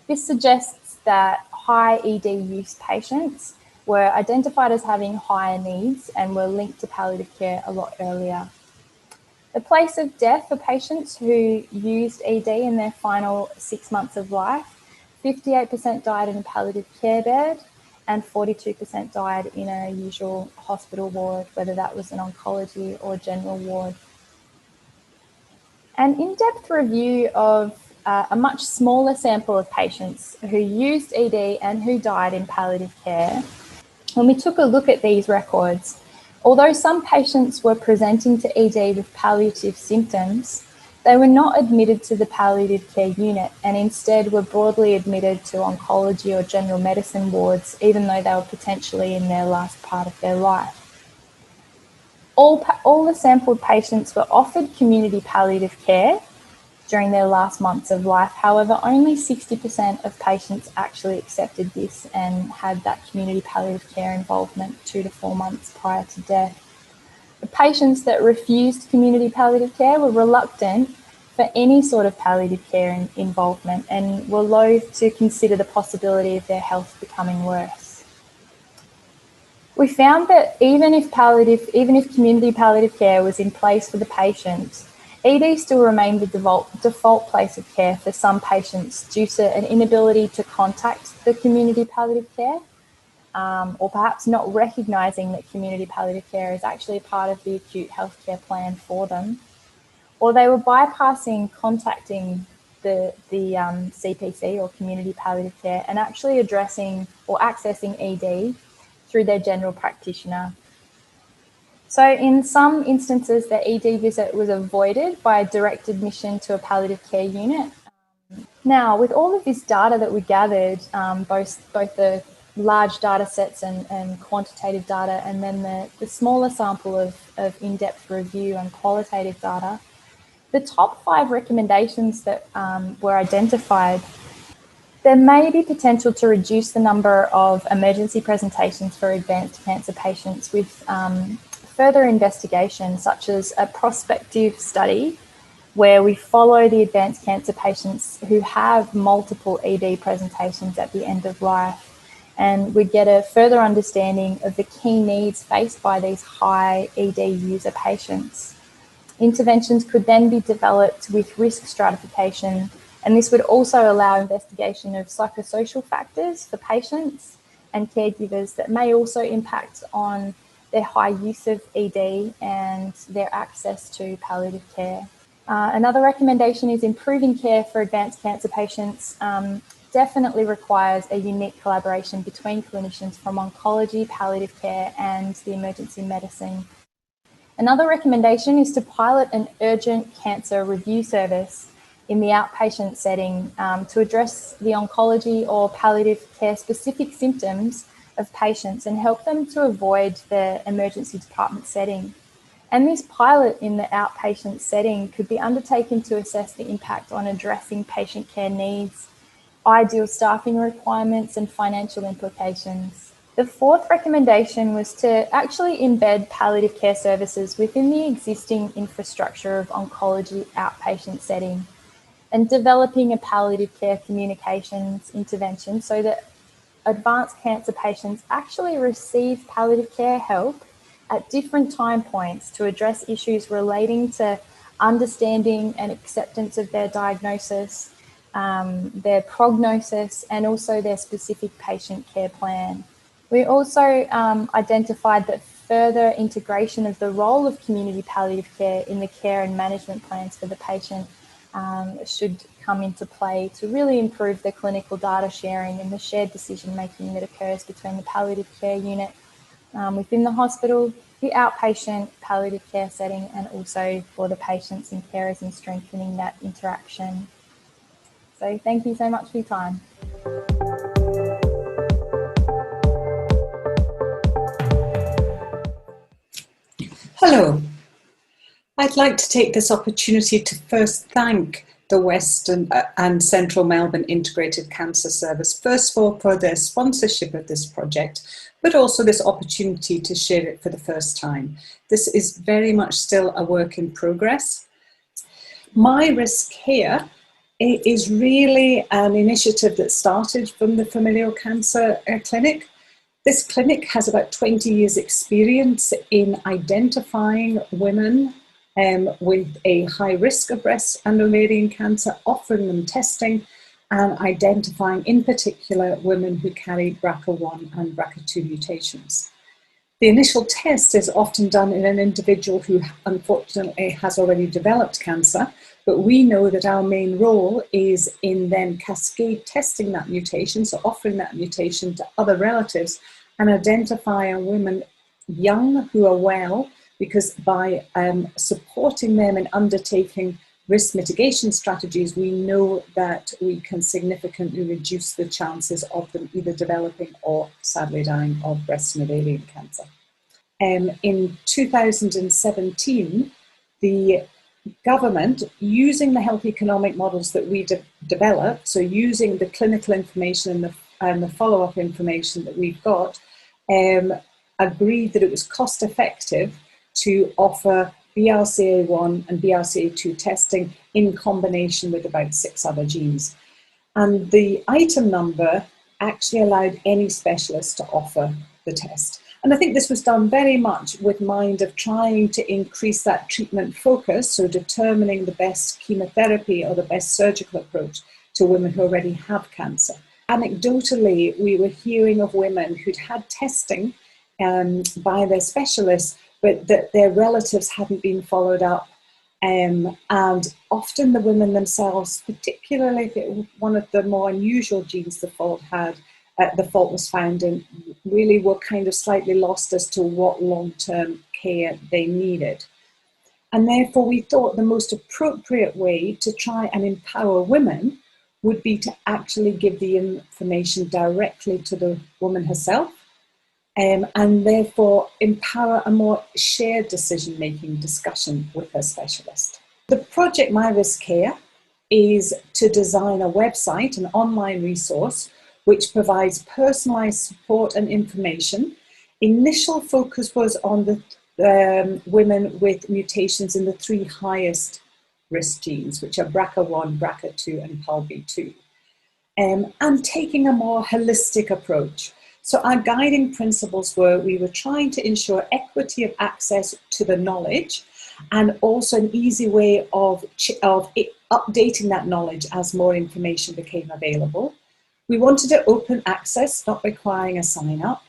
I: This suggests that high ED use patients were identified as having higher needs and were linked to palliative care a lot earlier. The place of death for patients who used ED in their final 6 months of life, 58% died in a palliative care bed and 42% died in a usual hospital ward, whether that was an oncology or general ward. An in-depth review of a much smaller sample of patients who used ED and who died in palliative care, when we took a look at these records, although some patients were presenting to ED with palliative symptoms, they were not admitted to the palliative care unit and instead were broadly admitted to oncology or general medicine wards, even though they were potentially in their last part of their life. All the sampled patients were offered community palliative care during their last months of life. However, only 60% of patients actually accepted this and had that community palliative care involvement 2 to 4 months prior to death. The patients that refused community palliative care were reluctant for any sort of palliative care involvement and were loath to consider the possibility of their health becoming worse. We found that even if community palliative care was in place for the patient, ED still remained the default place of care for some patients due to an inability to contact the community palliative care, or perhaps not recognising that community palliative care is actually part of the acute healthcare plan for them, or they were bypassing contacting the CPC or community palliative care and actually addressing or accessing ED through their general practitioner. So in some instances, the ED visit was avoided by direct admission to a palliative care unit. Now, with all of this data that we gathered, both the large data sets and quantitative data, and then the smaller sample of in-depth review and qualitative data, the top 5 recommendations that were identified, there may be potential to reduce the number of emergency presentations for advanced cancer patients with further investigation, such as a prospective study where we follow the advanced cancer patients who have multiple ED presentations at the end of life, and we get a further understanding of the key needs faced by these high ED user patients. Interventions could then be developed with risk stratification, and this would also allow investigation of psychosocial factors for patients and caregivers that may also impact on their high use of ED and their access to palliative care. Another recommendation is improving care for advanced cancer patients definitely requires a unique collaboration between clinicians from oncology, palliative care, and the emergency medicine. Another recommendation is to pilot an urgent cancer review service in the outpatient setting to address the oncology or palliative care specific symptoms of patients and help them to avoid the emergency department setting. And this pilot in the outpatient setting could be undertaken to assess the impact on addressing patient care needs, ideal staffing requirements, and financial implications. The fourth recommendation was to actually embed palliative care services within the existing infrastructure of oncology outpatient setting and developing a palliative care communications intervention so that advanced cancer patients actually receive palliative care help at different time points to address issues relating to understanding and acceptance of their diagnosis, their prognosis, and also their specific patient care plan. We also identified that further integration of the role of community palliative care in the care and management plans for the patient should come into play to really improve the clinical data sharing and the shared decision making that occurs between the palliative care unit within the hospital, the outpatient palliative care setting, and also for the patients and carers in strengthening that interaction. So thank you so much for your time.
J: Hello. I'd like to take this opportunity to first thank the Western and Central Melbourne Integrated Cancer Service, first of all for their sponsorship of this project, but also this opportunity to share it for the first time. This is very much still a work in progress. My Risk Here is really an initiative that started from the Familial Cancer Clinic. This clinic has about 20 years experience in identifying women with a high risk of breast and ovarian cancer, offering them testing and identifying in particular women who carry BRCA1 and BRCA2 mutations. The initial test is often done in an individual who unfortunately has already developed cancer, but we know that our main role is in then cascade testing that mutation, so offering that mutation to other relatives and identifying women young who are well, because by supporting them in undertaking risk mitigation strategies, we know that we can significantly reduce the chances of them either developing or sadly dying of breast and ovarian cancer. In 2017, the government, using the health economic models that we developed, so using the clinical information and the follow-up information that we've got, agreed that it was cost effective to offer BRCA1 and BRCA2 testing in combination with about 6 other genes. And the item number actually allowed any specialist to offer the test. And I think this was done very much with mind of trying to increase that treatment focus, so determining the best chemotherapy or the best surgical approach to women who already have cancer. Anecdotally, we were hearing of women who'd had testing by their specialists, but that their relatives hadn't been followed up. And often the women themselves, particularly if it was one of the more unusual genes the fault was found in, really were kind of slightly lost as to what long-term care they needed. And therefore we thought the most appropriate way to try and empower women would be to actually give the information directly to the woman herself, and therefore empower a more shared decision-making discussion with her specialist. The project My Risk Here is to design a website, an online resource, which provides personalised support and information. Initial focus was on the women with mutations in the 3 highest risk genes, which are BRCA1, BRCA2 and PALB2, and taking a more holistic approach. So our guiding principles were we were trying to ensure equity of access to the knowledge and also an easy way of updating that knowledge as more information became available. We wanted it open access, not requiring a sign up.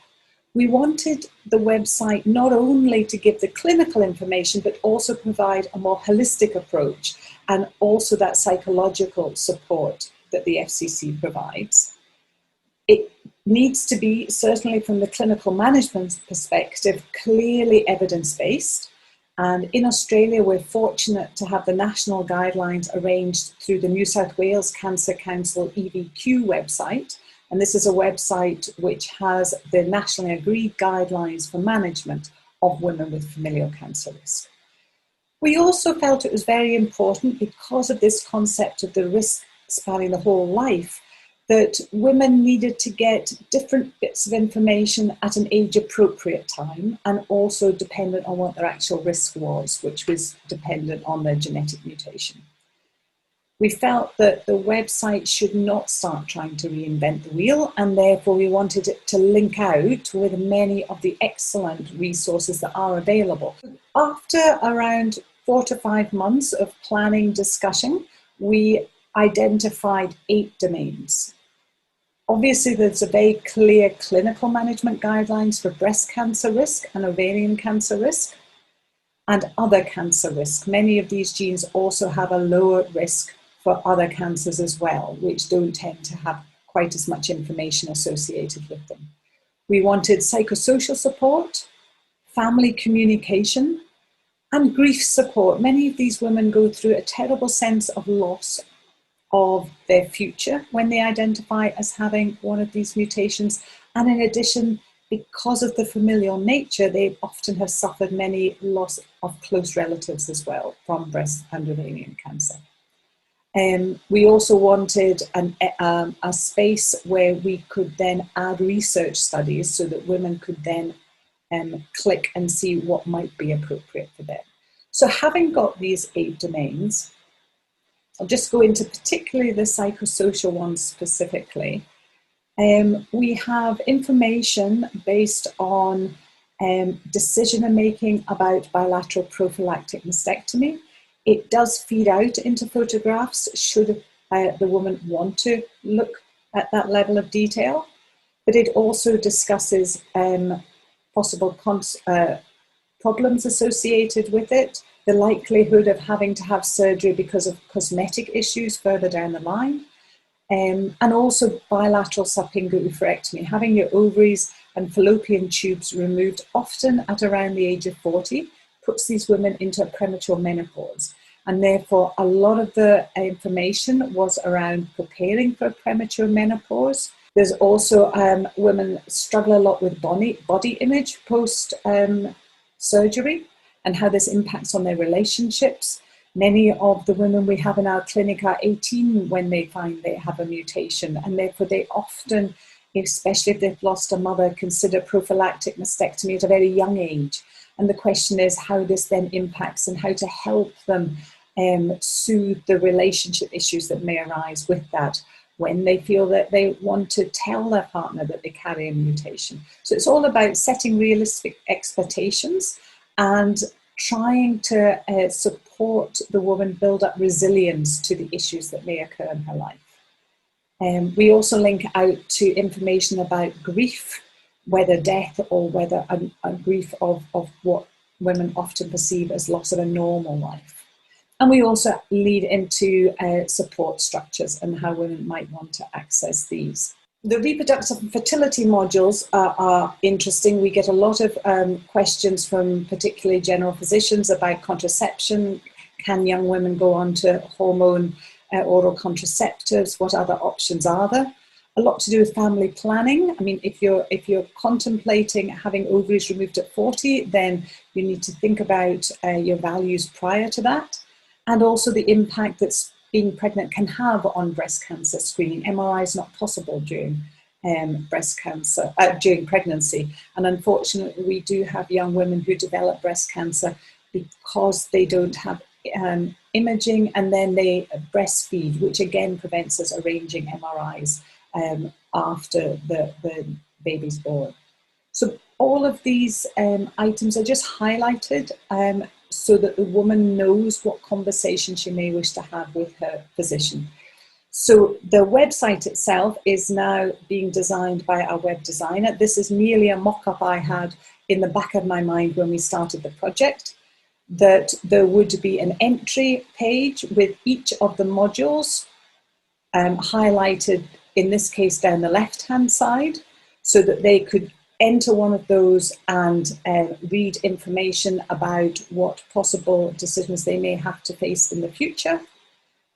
J: We wanted the website not only to give the clinical information, but also provide a more holistic approach and also that psychological support that the FCC provides. It needs to be, certainly from the clinical management perspective, clearly evidence-based. And in Australia, we're fortunate to have the national guidelines arranged through the New South Wales Cancer Council EVQ website. And this is a website which has the nationally agreed guidelines for management of women with familial cancer risk. We also felt it was very important, because of this concept of the risk spanning the whole life, that women needed to get different bits of information at an age-appropriate time, and also dependent on what their actual risk was, which was dependent on their genetic mutation. We felt that the website should not start trying to reinvent the wheel, and therefore we wanted it to link out with many of the excellent resources that are available. After around 4 to 5 months of planning discussion, we identified 8 domains. Obviously, there's a very clear clinical management guidelines for breast cancer risk and ovarian cancer risk and other cancer risk. Many of these genes also have a lower risk for other cancers as well, which don't tend to have quite as much information associated with them. We wanted psychosocial support, family communication, and grief support. Many of these women go through a terrible sense of loss of their future when they identify as having one of these mutations. And in addition, because of the familial nature, they often have suffered many loss of close relatives as well from breast and ovarian cancer. We also wanted a space where we could then add research studies so that women could then click and see what might be appropriate for them. So having got these 8 domains, I'll just go into particularly the psychosocial ones specifically. We have information based on decision-making about bilateral prophylactic mastectomy. It does feed out into photographs should the woman want to look at that level of detail, but it also discusses possible problems associated with it, the likelihood of having to have surgery because of cosmetic issues further down the line, and also bilateral subpinguoophorectomy, having your ovaries and fallopian tubes removed often at around the age of 40, puts these women into a premature menopause. And therefore, a lot of the information was around preparing for premature menopause. There's also women struggle a lot with body image post surgery and how this impacts on their relationships. Many of the women we have in our clinic are 18 when they find they have a mutation, and therefore they often, especially if they've lost a mother, consider prophylactic mastectomy at a very young age. And the question is how this then impacts and how to help them soothe the relationship issues that may arise with that when they feel that they want to tell their partner that they carry a mutation. So it's all about setting realistic expectations and trying to support the woman build up resilience to the issues that may occur in her life. We also link out to information about grief, whether death or whether a grief of what women often perceive as loss of a normal life. And we also lead into support structures and how women might want to access these. The reproductive and fertility modules are interesting. We get a lot of questions from particularly general physicians about contraception. Can young women go on to hormone oral contraceptives? What other options are there? A lot to do with family planning. I mean, if you're contemplating having ovaries removed at 40, then you need to think about your values prior to that, and also the impact that being pregnant can have on breast cancer screening. MRI is not possible during breast cancer, during pregnancy. And unfortunately, we do have young women who develop breast cancer because they don't have imaging, and then they breastfeed, which again prevents us arranging MRIs after the baby's born. So all of these items are just highlighted so that the woman knows what conversation she may wish to have with her physician. So the website itself is now being designed by our web designer. This is merely a mock-up I had in the back of my mind when we started the project, that there would be an entry page with each of the modules highlighted, in this case down the left-hand side, so that they could enter one of those and read information about what possible decisions they may have to face in the future.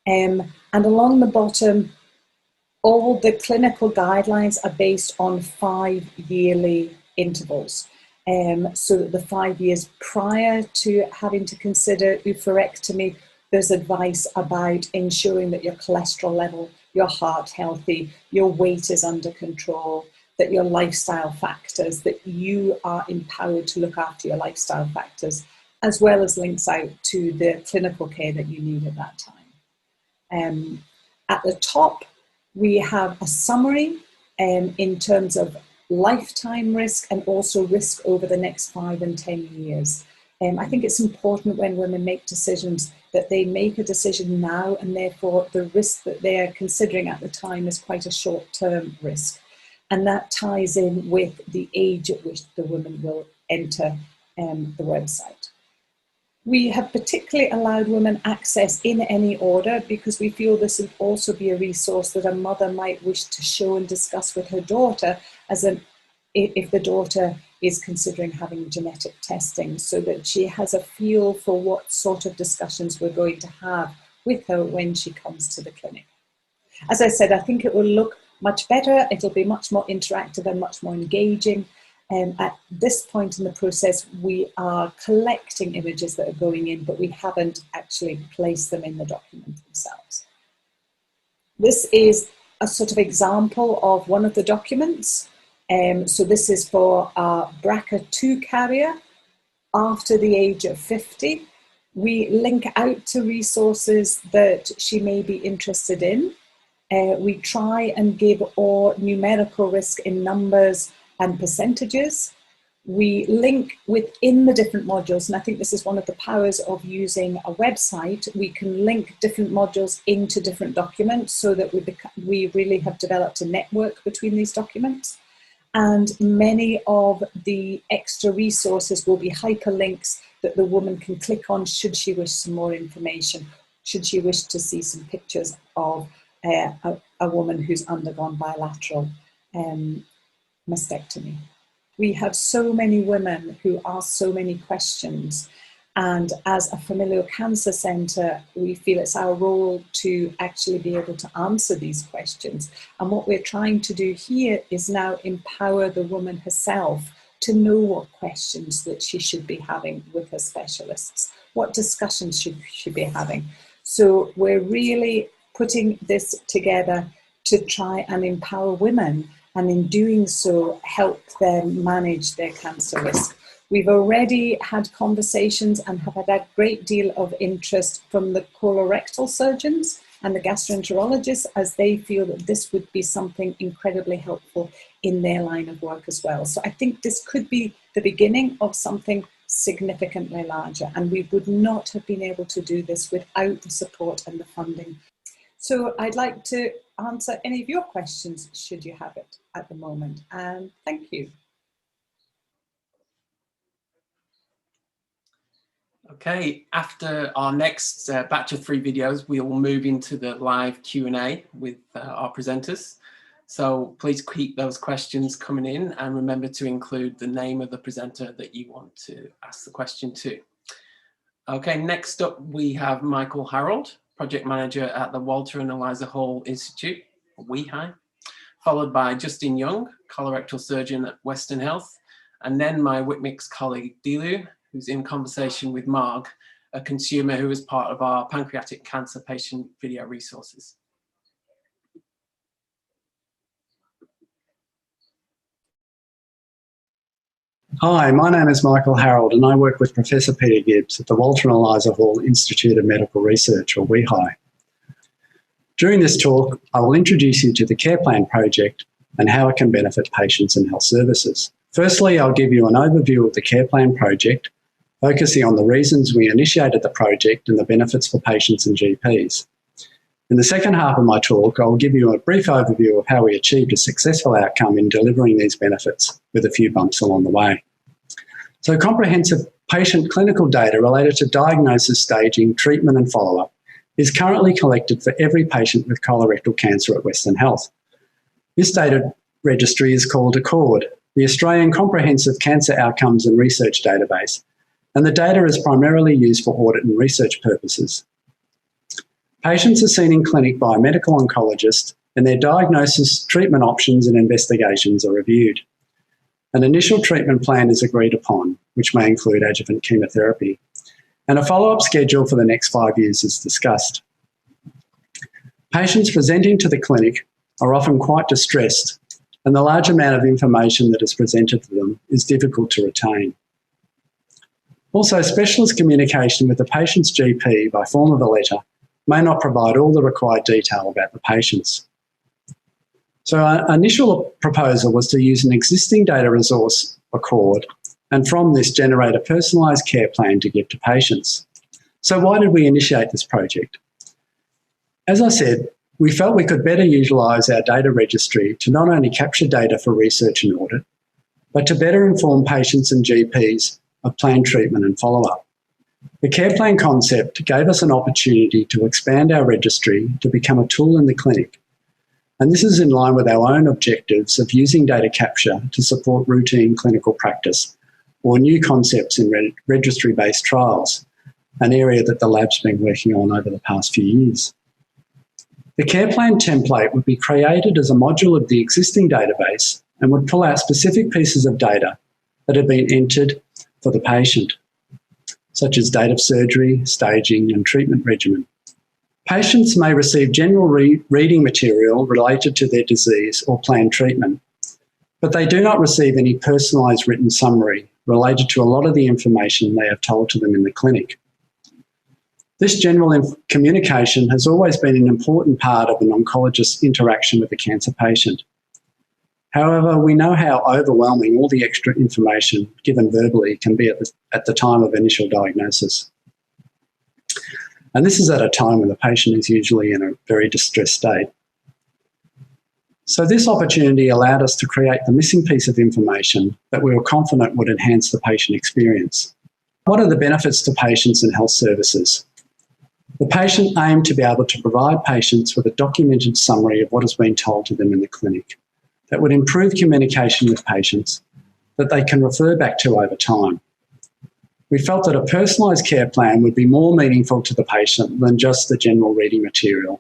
J: And along the bottom, all the clinical guidelines are based on 5 yearly intervals. So that the 5 years prior to having to consider oophorectomy, there's advice about ensuring that your cholesterol level, your heart healthy, your weight is under control, that your lifestyle factors, that you are empowered to look after your lifestyle factors, as well as links out to the clinical care that you need at that time. At the top, we have a summary in terms of lifetime risk and also risk over the next 5 and 10 years. I think it's important when women make decisions that they make a decision now, and therefore the risk that they're considering at the time is quite a short-term risk. And that ties in with the age at which the woman will enter the website. We have particularly allowed women access in any order because we feel this would also be a resource that a mother might wish to show and discuss with her daughter if the daughter is considering having genetic testing, so that she has a feel for what sort of discussions we're going to have with her when she comes to the clinic. As I said, I think it will look much better, it'll be much more interactive and much more engaging. At this point in the process, we are collecting images that are going in, but we haven't actually placed them in the document themselves. This is a sort of example of one of the documents. So this is for a BRCA2 carrier after the age of 50. We link out to resources that she may be interested in. We try and give all numerical risk in numbers and percentages. We link within the different modules, and I think this is one of the powers of using a website. We can link different modules into different documents so that we really have developed a network between these documents. And many of the extra resources will be hyperlinks that the woman can click on should she wish some more information, should she wish to see some pictures of a woman who's undergone bilateral mastectomy. We have so many women who ask so many questions, and as a familial cancer centre, we feel it's our role to actually be able to answer these questions. And what we're trying to do here is now empower the woman herself to know what questions that she should be having with her specialists, what discussions should she be having. So we're really putting this together to try and empower women, and in doing so, help them manage their cancer risk. We've already had conversations and have had a great deal of interest from the colorectal surgeons and the gastroenterologists, as they feel that this would be something incredibly helpful in their line of work as well. So I think this could be the beginning of something significantly larger, and we would not have been able to do this without the support and the funding. So I'd like to answer any of your questions, should you have it at the moment, and thank you.
A: Okay, after our next batch of 3 videos, we will move into the live Q&A with our presenters. So please keep those questions coming in, and remember to include the name of the presenter that you want to ask the question to. Okay, next up we have Michael Harold, Project Manager at the Walter and Eliza Hall Institute, WCMICS, followed by Justin Young, Colorectal Surgeon at Western Health, and then my WCMICS colleague Dilu, who's in conversation with Marg, a consumer who is part of our pancreatic cancer patient video resources.
K: Hi, my name is Michael Harold and I work with Professor Peter Gibbs at the Walter and Eliza Hall Institute of Medical Research, or WCMICS. During this talk, I will introduce you to the Care Plan project and how it can benefit patients and health services. Firstly, I'll give you an overview of the Care Plan project, focusing on the reasons we initiated the project and the benefits for patients and GPs. In the second half of my talk, I'll give you a brief overview of how we achieved a successful outcome in delivering these benefits, with a few bumps along the way. So comprehensive patient clinical data related to diagnosis, staging, treatment and follow-up is currently collected for every patient with colorectal cancer at Western Health. This data registry is called ACCORD, the Australian Comprehensive Cancer Outcomes and Research Database, and the data is primarily used for audit and research purposes. Patients are seen in clinic by a medical oncologist, and their diagnosis, treatment options and investigations are reviewed. An initial treatment plan is agreed upon, which may include adjuvant chemotherapy, and a follow-up schedule for the next 5 years is discussed. Patients presenting to the clinic are often quite distressed, and the large amount of information that is presented to them is difficult to retain. Also, specialist communication with the patient's GP by form of a letter may not provide all the required detail about the patients. So our initial proposal was to use an existing data resource, Accord, and from this generate a personalised care plan to give to patients. So why did we initiate this project? As I said, we felt we could better utilise our data registry to not only capture data for research and audit, but to better inform patients and GPs of planned treatment and follow-up. The care plan concept gave us an opportunity to expand our registry to become a tool in the clinic. And this is in line with our own objectives of using data capture to support routine clinical practice or new concepts in registry-based trials, an area that the lab's been working on over the past few years. The care plan template would be created as a module of the existing database and would pull out specific pieces of data that have been entered for the patient, such as date of surgery, staging and treatment regimen. Patients may receive general reading material related to their disease or planned treatment, but they do not receive any personalised written summary related to a lot of the information they have told to them in the clinic. This general communication has always been an important part of an oncologist's interaction with a cancer patient. However, we know how overwhelming all the extra information given verbally can be at the time of initial diagnosis. And this is at a time when the patient is usually in a very distressed state. So this opportunity allowed us to create the missing piece of information that we were confident would enhance the patient experience. What are the benefits to patients and health services? The patient aimed to be able to provide patients with a documented summary of what has been told to them in the clinic that would improve communication with patients that they can refer back to over time. We felt that a personalised care plan would be more meaningful to the patient than just the general reading material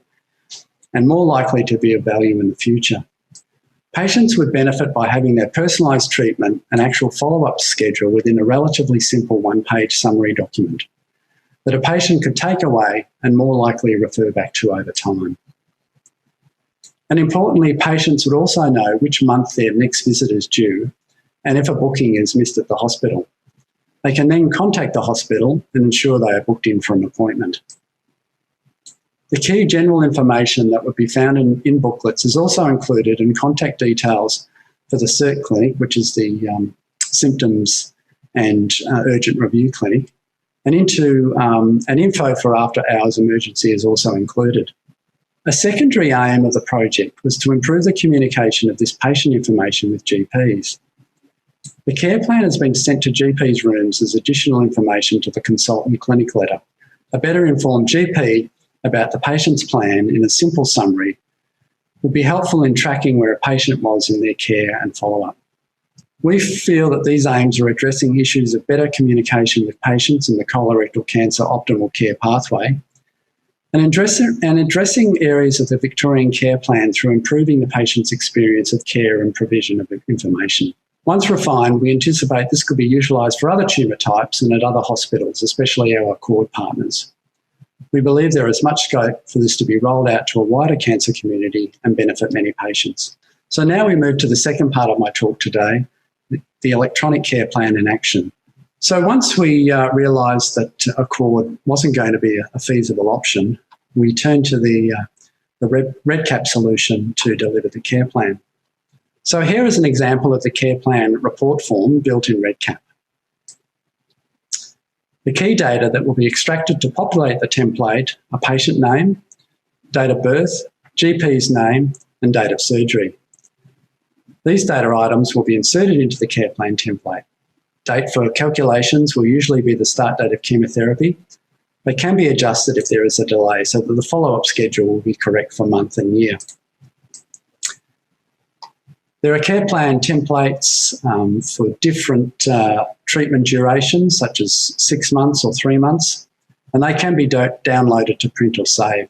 K: and more likely to be of value in the future. Patients would benefit by having their personalised treatment and actual follow-up schedule within a relatively simple one-page summary document that a patient could take away and more likely refer back to over time. And importantly, patients would also know which month their next visit is due and if a booking is missed at the hospital. They can then contact the hospital and ensure they are booked in for an appointment. The key general information that would be found in booklets is also included in contact details for the CERT clinic, which is the symptoms and urgent review clinic, and an info for after hours emergency is also included. A secondary aim of the project was to improve the communication of this patient information with GPs. The care plan has been sent to GPs' rooms as additional information to the consultant clinic letter. A better informed GP about the patient's plan in a simple summary would be helpful in tracking where a patient was in their care and follow-up. We feel that these aims are addressing issues of better communication with patients in the colorectal cancer optimal care pathway and addressing areas of the Victorian care plan through improving the patient's experience of care and provision of information. Once refined, we anticipate this could be utilised for other tumour types and at other hospitals, especially our Accord partners. We believe there is much scope for this to be rolled out to a wider cancer community and benefit many patients. So now we move to the second part of my talk today, the electronic care plan in action. So once we realised that Accord wasn't going to be a feasible option, we turned to the RedCap solution to deliver the care plan. So here is an example of the care plan report form built in RedCap. The key data that will be extracted to populate the template are patient name, date of birth, GP's name, and date of surgery. These data items will be inserted into the care plan template. Date for calculations will usually be the start date of chemotherapy, but can be adjusted if there is a delay so that the follow-up schedule will be correct for month and year. There are care plan templates for different treatment durations, such as 6 months or 3 months, and they can be downloaded to print or save.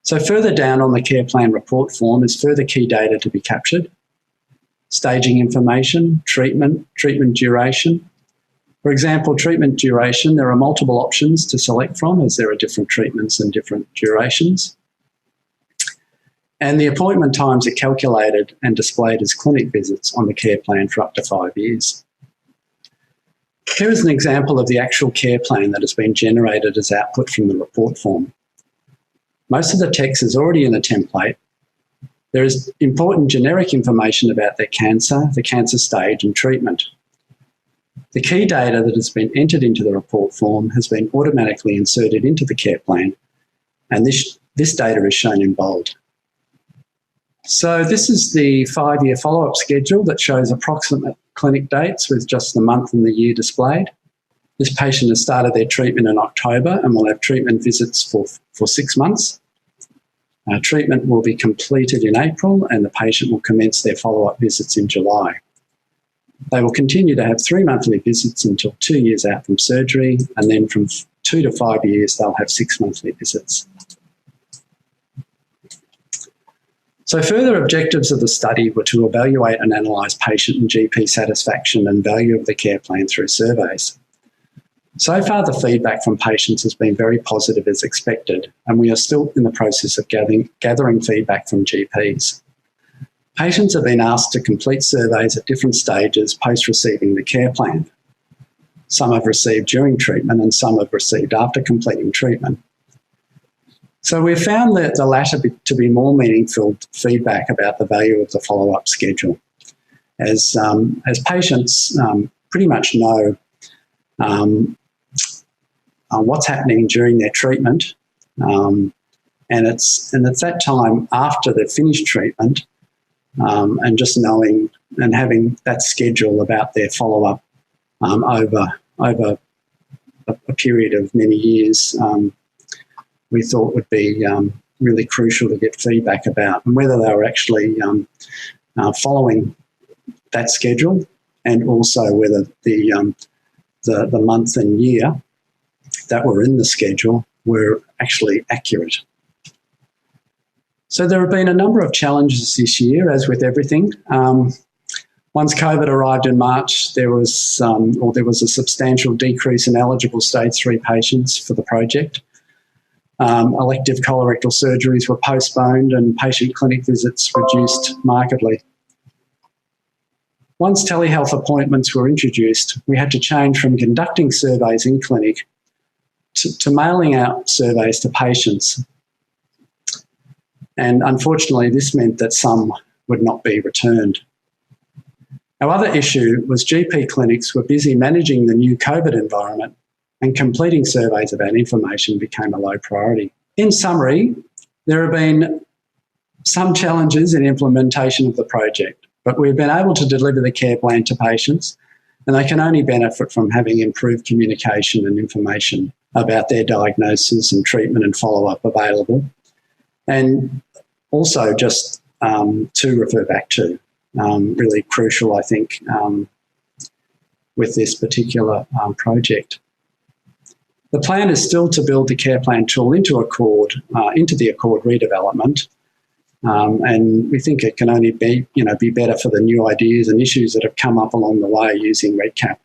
K: So further down on the care plan report form is further key data to be captured: staging information, treatment duration. For example, treatment duration, there are multiple options to select from as there are different treatments and different durations. And the appointment times are calculated and displayed as clinic visits on the care plan for up to 5 years. Here is an example of the actual care plan that has been generated as output from the report form. Most of the text is already in a template. There is important generic information about their cancer, the cancer stage and treatment. The key data that has been entered into the report form has been automatically inserted into the care plan, and this data is shown in bold. So this is the 5-year follow-up schedule that shows approximate clinic dates with just the month and the year displayed. This patient has started their treatment in October and will have treatment visits for 6 months. Treatment will be completed in April and the patient will commence their follow-up visits in July. They will continue to have 3 monthly visits until 2 years out from surgery, and then from 2 to 5 years they'll have 6 monthly visits. So further objectives of the study were to evaluate and analyse patient and GP satisfaction and value of the care plan through surveys. So far, the feedback from patients has been very positive as expected, and we are still in the process of gathering feedback from GPs. Patients have been asked to complete surveys at different stages post receiving the care plan. Some have received during treatment and some have received after completing treatment. So we've found that the latter to be more meaningful feedback about the value of the follow-up schedule, as patients pretty much know what's happening during their treatment, and it's that time after they've finished treatment, and just knowing and having that schedule about their follow-up over a period of many years, we thought would be really crucial to get feedback about, and whether they were actually following that schedule, and also whether the month and year that were in the schedule were actually accurate. So there have been a number of challenges this year, as with everything. Once COVID arrived in March, there was a substantial decrease in eligible stage 3 patients for the project. Elective colorectal surgeries were postponed and patient clinic visits reduced markedly. Once telehealth appointments were introduced, we had to change from conducting surveys in clinic to mailing out surveys to patients. And unfortunately, this meant that some would not be returned. Our other issue was GP clinics were busy managing the new COVID environment, and completing surveys about information became a low priority. In summary, there have been some challenges in implementation of the project, but we've been able to deliver the care plan to patients, and they can only benefit from having improved communication and information about their diagnosis and treatment and follow-up available. And also just to refer back to, really crucial, I think, with this particular project. The plan is still to build the care plan tool into the Accord redevelopment, and we think it can only be better for the new ideas and issues that have come up along the way using REDCap.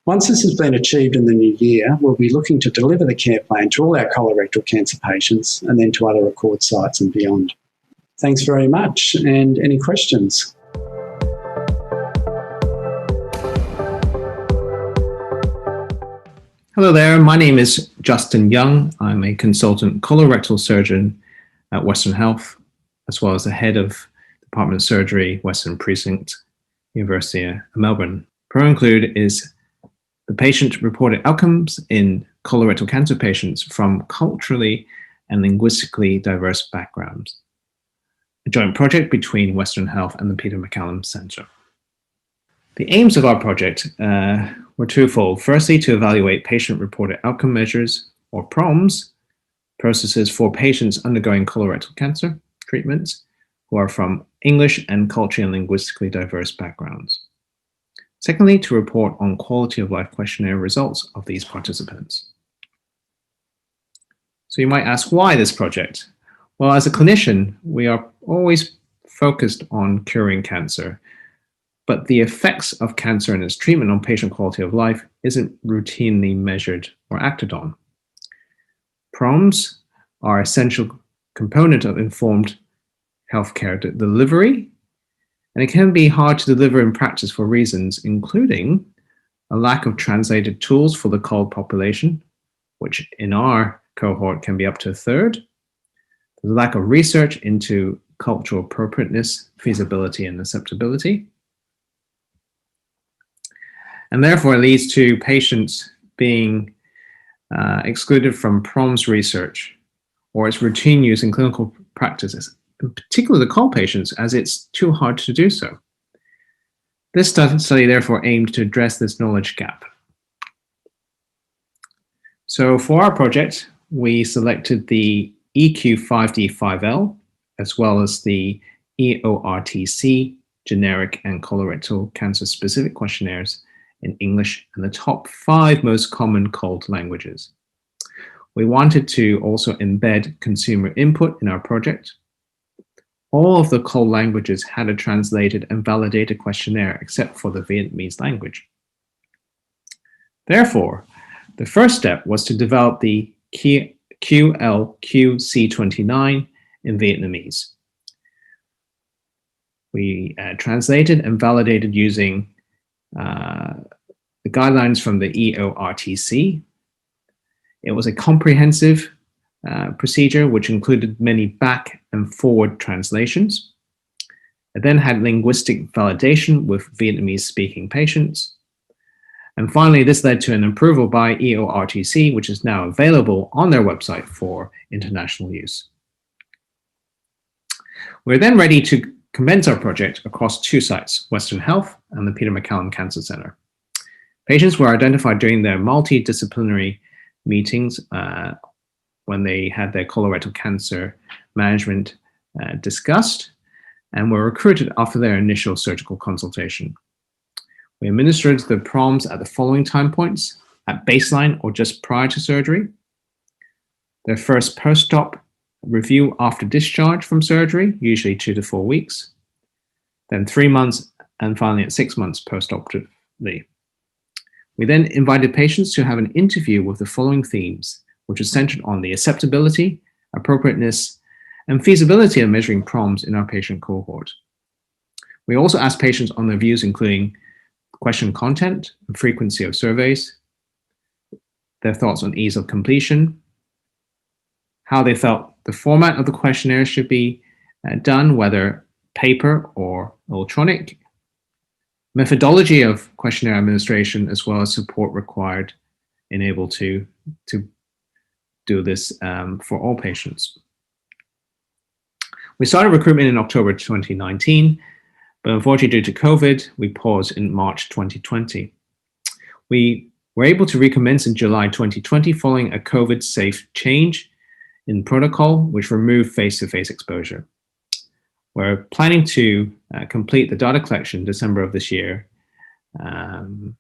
K: Once this has been achieved in the new year, we'll be looking to deliver the care plan to all our colorectal cancer patients and then to other Accord sites and beyond. Thanks very much, and any questions?
L: Hello there, my name is Justin Young. I'm a consultant colorectal surgeon at Western Health, as well as the head of Department of Surgery, Western Precinct, University of Melbourne. Pro Include is the patient-reported outcomes in colorectal cancer patients from culturally and linguistically diverse backgrounds. A joint project between Western Health and the Peter MacCallum Centre. The aims of our project were twofold. Firstly, to evaluate patient-reported outcome measures, or PROMs, processes for patients undergoing colorectal cancer. treatment who are from English and culturally and linguistically diverse backgrounds. Secondly, to report on quality of life questionnaire results of these participants. So you might ask, why this project? Well, as a clinician, we are always focused on curing cancer, but the effects of cancer and its treatment on patient quality of life isn't routinely measured or acted on. PROMs are an essential component of informed healthcare delivery, and it can be hard to deliver in practice for reasons including a lack of translated tools for the culled population, which in our cohort can be up to a third, the lack of research into cultural appropriateness, feasibility, and acceptability, and therefore it leads to patients being excluded from PROMs research or its routine use in clinical practices, in particular the cull patients, as it's too hard to do so. This study therefore aimed to address this knowledge gap. So for our project, we selected the EQ5D5L as well as the EORTC generic and colorectal cancer specific questionnaires in English and the top 5 most common culled languages. We wanted to also embed consumer input in our project. All of the culled languages had a translated and validated questionnaire except for the Vietnamese language. Therefore, the first step was to develop the QLQC29 in Vietnamese. We translated and validated using the guidelines from the EORTC. It was a comprehensive procedure which included many back and forward translations. It then had linguistic validation with Vietnamese speaking patients. And finally, this led to an approval by EORTC, which is now available on their website for international use. We're then ready to commence our project across 2 sites, Western Health and the Peter MacCallum Cancer Centre. Patients were identified during their multidisciplinary meetings when they had their colorectal cancer management discussed, and were recruited after their initial surgical consultation. We administered the PROMs at the following time points: at baseline or just prior to surgery, their first post-op review after discharge from surgery, usually 2 to 4 weeks, then 3 months, and finally at 6 months post-operatively. We then invited patients to have an interview with the following themes, which is centered on the acceptability, appropriateness, and feasibility of measuring PROMs in our patient cohort. We also asked patients on their views, including question content and frequency of surveys, their thoughts on ease of completion, how they felt the format of the questionnaire should be done, whether paper or electronic, methodology of questionnaire administration, as well as support required in able to do this for all patients. We started recruitment in October 2019, but unfortunately due to COVID, we paused in March 2020. We were able to recommence in July 2020 following a COVID-safe change in protocol, which removed face-to-face exposure. We're planning to complete the data collection in December of this year, and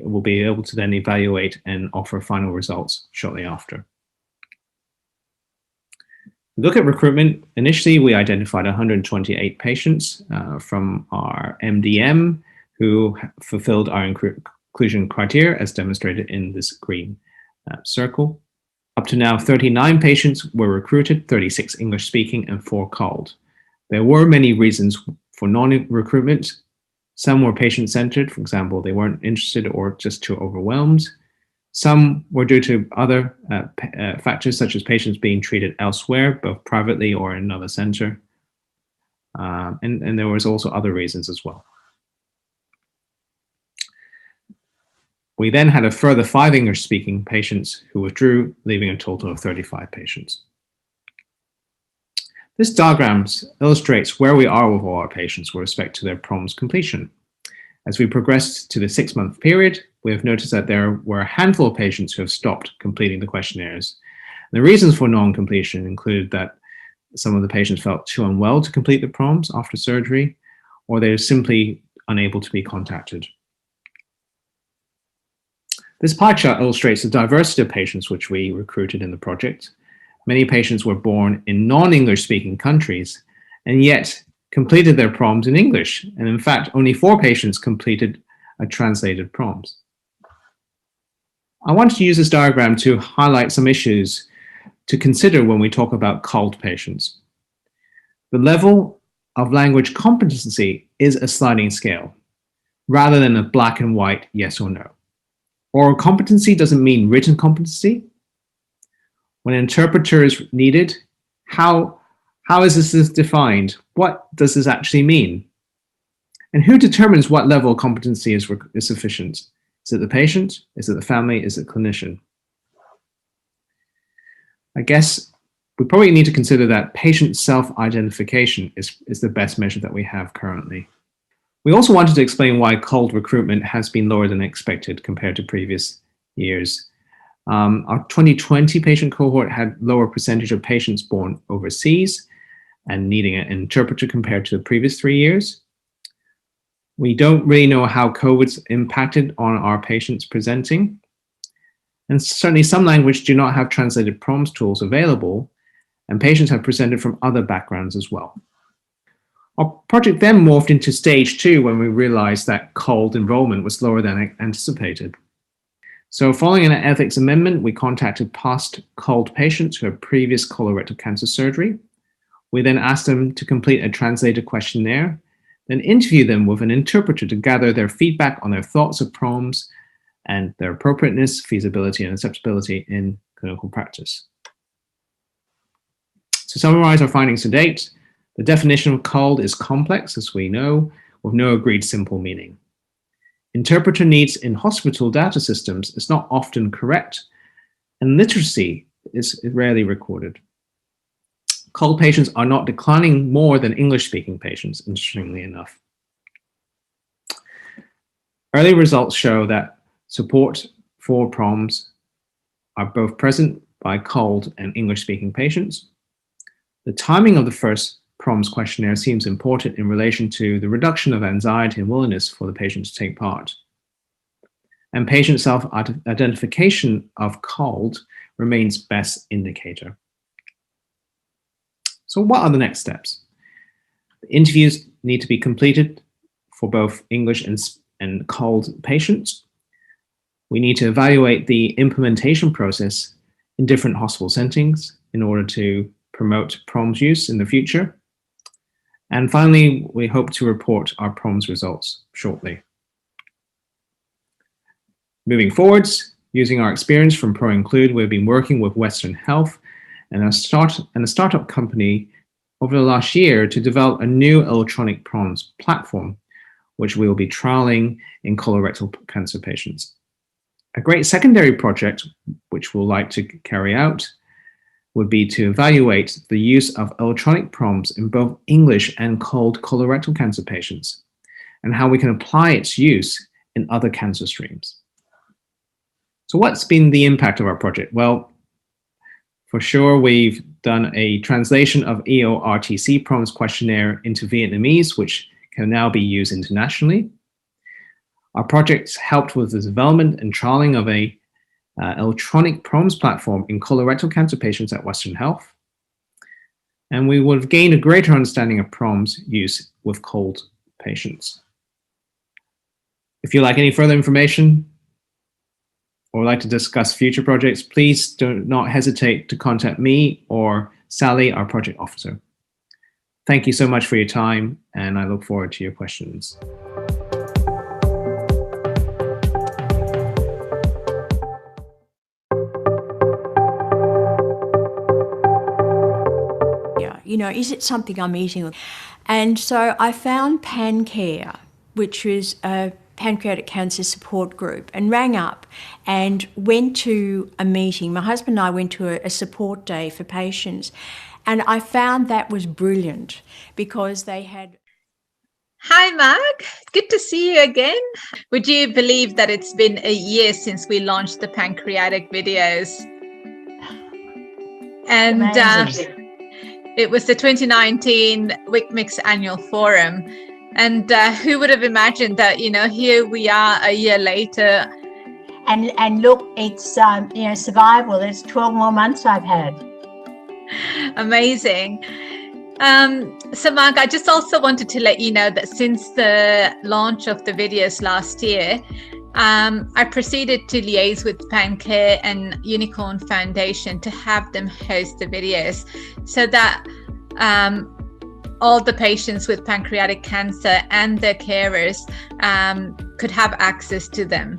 L: we'll be able to then evaluate and offer final results shortly after. Look at recruitment. Initially, we identified 128 patients from our MDM who fulfilled our inclusion criteria as demonstrated in this green circle. Up to now, 39 patients were recruited, 36 English speaking and 4 culled. There were many reasons for non-recruitment. Some were patient-centered, for example, they weren't interested or just too overwhelmed. Some were due to other factors, such as patients being treated elsewhere, both privately or in another center. And there was also other reasons as well. We then had a further 5 English-speaking patients who withdrew, leaving a total of 35 patients. This diagram illustrates where we are with all our patients with respect to their PROMs completion. As we progressed to the 6-month period, we have noticed that there were a handful of patients who have stopped completing the questionnaires. The reasons for non-completion included that some of the patients felt too unwell to complete the PROMs after surgery, or they're simply unable to be contacted. This pie chart illustrates the diversity of patients which we recruited in the project. Many patients were born in non-English speaking countries and yet completed their PROMs in English. And in fact, only 4 patients completed a translated PROMs. I wanted to use this diagram to highlight some issues to consider when we talk about CALD patients. The level of language competency is a sliding scale rather than a black and white yes or no. Oral competency doesn't mean written competency. When an interpreter is needed, how is this defined? What does this actually mean? And who determines what level of competency is sufficient? Is it the patient? Is it the family? Is it the clinician? I guess we probably need to consider that patient self-identification is the best measure that we have currently. We also wanted to explain why CALD recruitment has been lower than expected compared to previous years. Our 2020 patient cohort had lower percentage of patients born overseas and needing an interpreter compared to the previous 3 years. We don't really know how COVID's impacted on our patients presenting. And certainly some language do not have translated PROMs tools available, and patients have presented from other backgrounds as well. Our project then morphed into stage 2 when we realized that CALD enrollment was lower than anticipated. So following an ethics amendment, we contacted past CALD patients who had previous colorectal cancer surgery. We then asked them to complete a translated questionnaire, then interview them with an interpreter to gather their feedback on their thoughts of PROMs and their appropriateness, feasibility, and acceptability in clinical practice. To summarize our findings to date, the definition of CALD is complex, as we know, with no agreed simple meaning. Interpreter needs in hospital data systems is not often correct, and literacy is rarely recorded. CALD patients are not declining more than English-speaking patients, interestingly enough. Early results show that support for PROMs are both present by CALD and English-speaking patients. The timing of the first PROMs questionnaire seems important in relation to the reduction of anxiety and willingness for the patient to take part. And patient self-identification of CALD remains best indicator. So what are the next steps? The interviews need to be completed for both English and CALD patients. We need to evaluate the implementation process in different hospital settings in order to promote PROMs use in the future. And finally, we hope to report our PROMs results shortly. Moving forwards, using our experience from ProInclude, we've been working with Western Health and a startup company over the last year to develop a new electronic PROMs platform, which we will be trialing in colorectal cancer patients. A great secondary project, which we'll like to carry out, would be to evaluate the use of electronic PROMs in both English and CALD colorectal cancer patients, and how we can apply its use in other cancer streams. So what's been the impact of our project? Well, for sure, we've done a translation of EORTC PROMs questionnaire into Vietnamese, which can now be used internationally. Our projects helped with the development and trialing of a electronic PROMs platform in colorectal cancer patients at Western Health. And we would have gained a greater understanding of PROMs use with CALD patients. If you'd like any further information or would like to discuss future projects, please do not hesitate to contact me or Sally, our project officer. Thank you so much for your time, and I look forward to your questions.
M: You know, is it something I'm eating? And so I found PanCare, which was a pancreatic cancer support group, and rang up and went to a meeting. My husband and I went to a support day for patients, and I found that was brilliant because they had...
N: Hi, Mark. Good to see you again. Would you believe that it's been a year since we launched the pancreatic videos? And It was the 2019 WCMICS annual forum. And who would have imagined that, here we are a year later.
M: And look, it's, survival. It's 12 more months I've had.
N: Amazing. So Mark, I just also wanted to let you know that since the launch of the videos last year, I proceeded to liaise with PanCare and Unicorn Foundation to have them host the videos so that all the patients with pancreatic cancer and their carers could have access to them.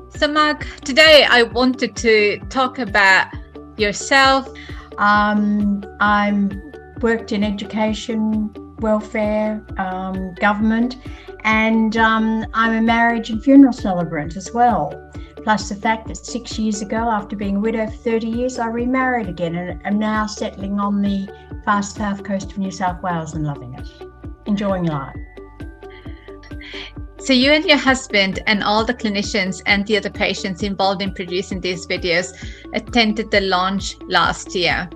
N: So Mark, today I wanted to talk about yourself.
M: I'm worked in education, welfare, government, and I'm a marriage and funeral celebrant as well. Plus the fact that 6 years ago, after being a widow for 30 years, I remarried again and am now settling on the far south coast of New South Wales and loving it, enjoying life.
N: So you and your husband and all the clinicians and the other patients involved in producing these videos attended the launch last year.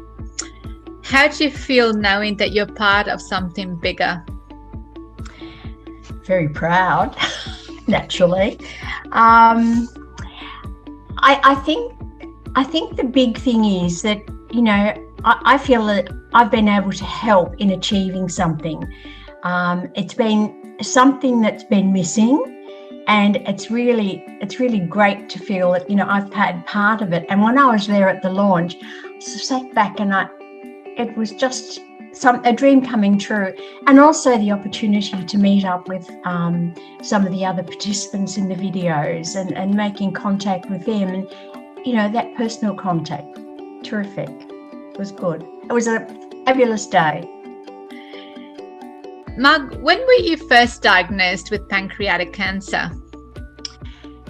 N: How do you feel knowing that you're part of something bigger?
M: Very proud, naturally. I think the big thing is that, I feel that I've been able to help in achieving something. It's been something that's been missing, and it's really great to feel that I've had part of it. And when I was there at the launch, I sat back and it was just a dream coming true, and also the opportunity to meet up with some of the other participants in the videos and making contact with them, and that personal contact, terrific. It was good. It was a fabulous day.
N: Mark, when were you first diagnosed with pancreatic cancer?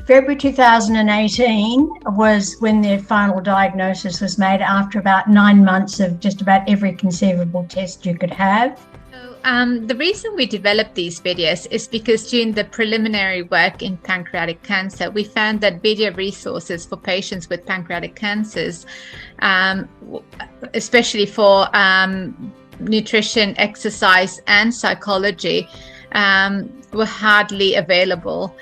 M: February 2018 was when the final diagnosis was made, after about 9 months of just about every conceivable test you could have.
N: The reason we developed these videos is because during the preliminary work in pancreatic cancer, we found that video resources for patients with pancreatic cancers, especially for nutrition, exercise, and psychology, were hardly available,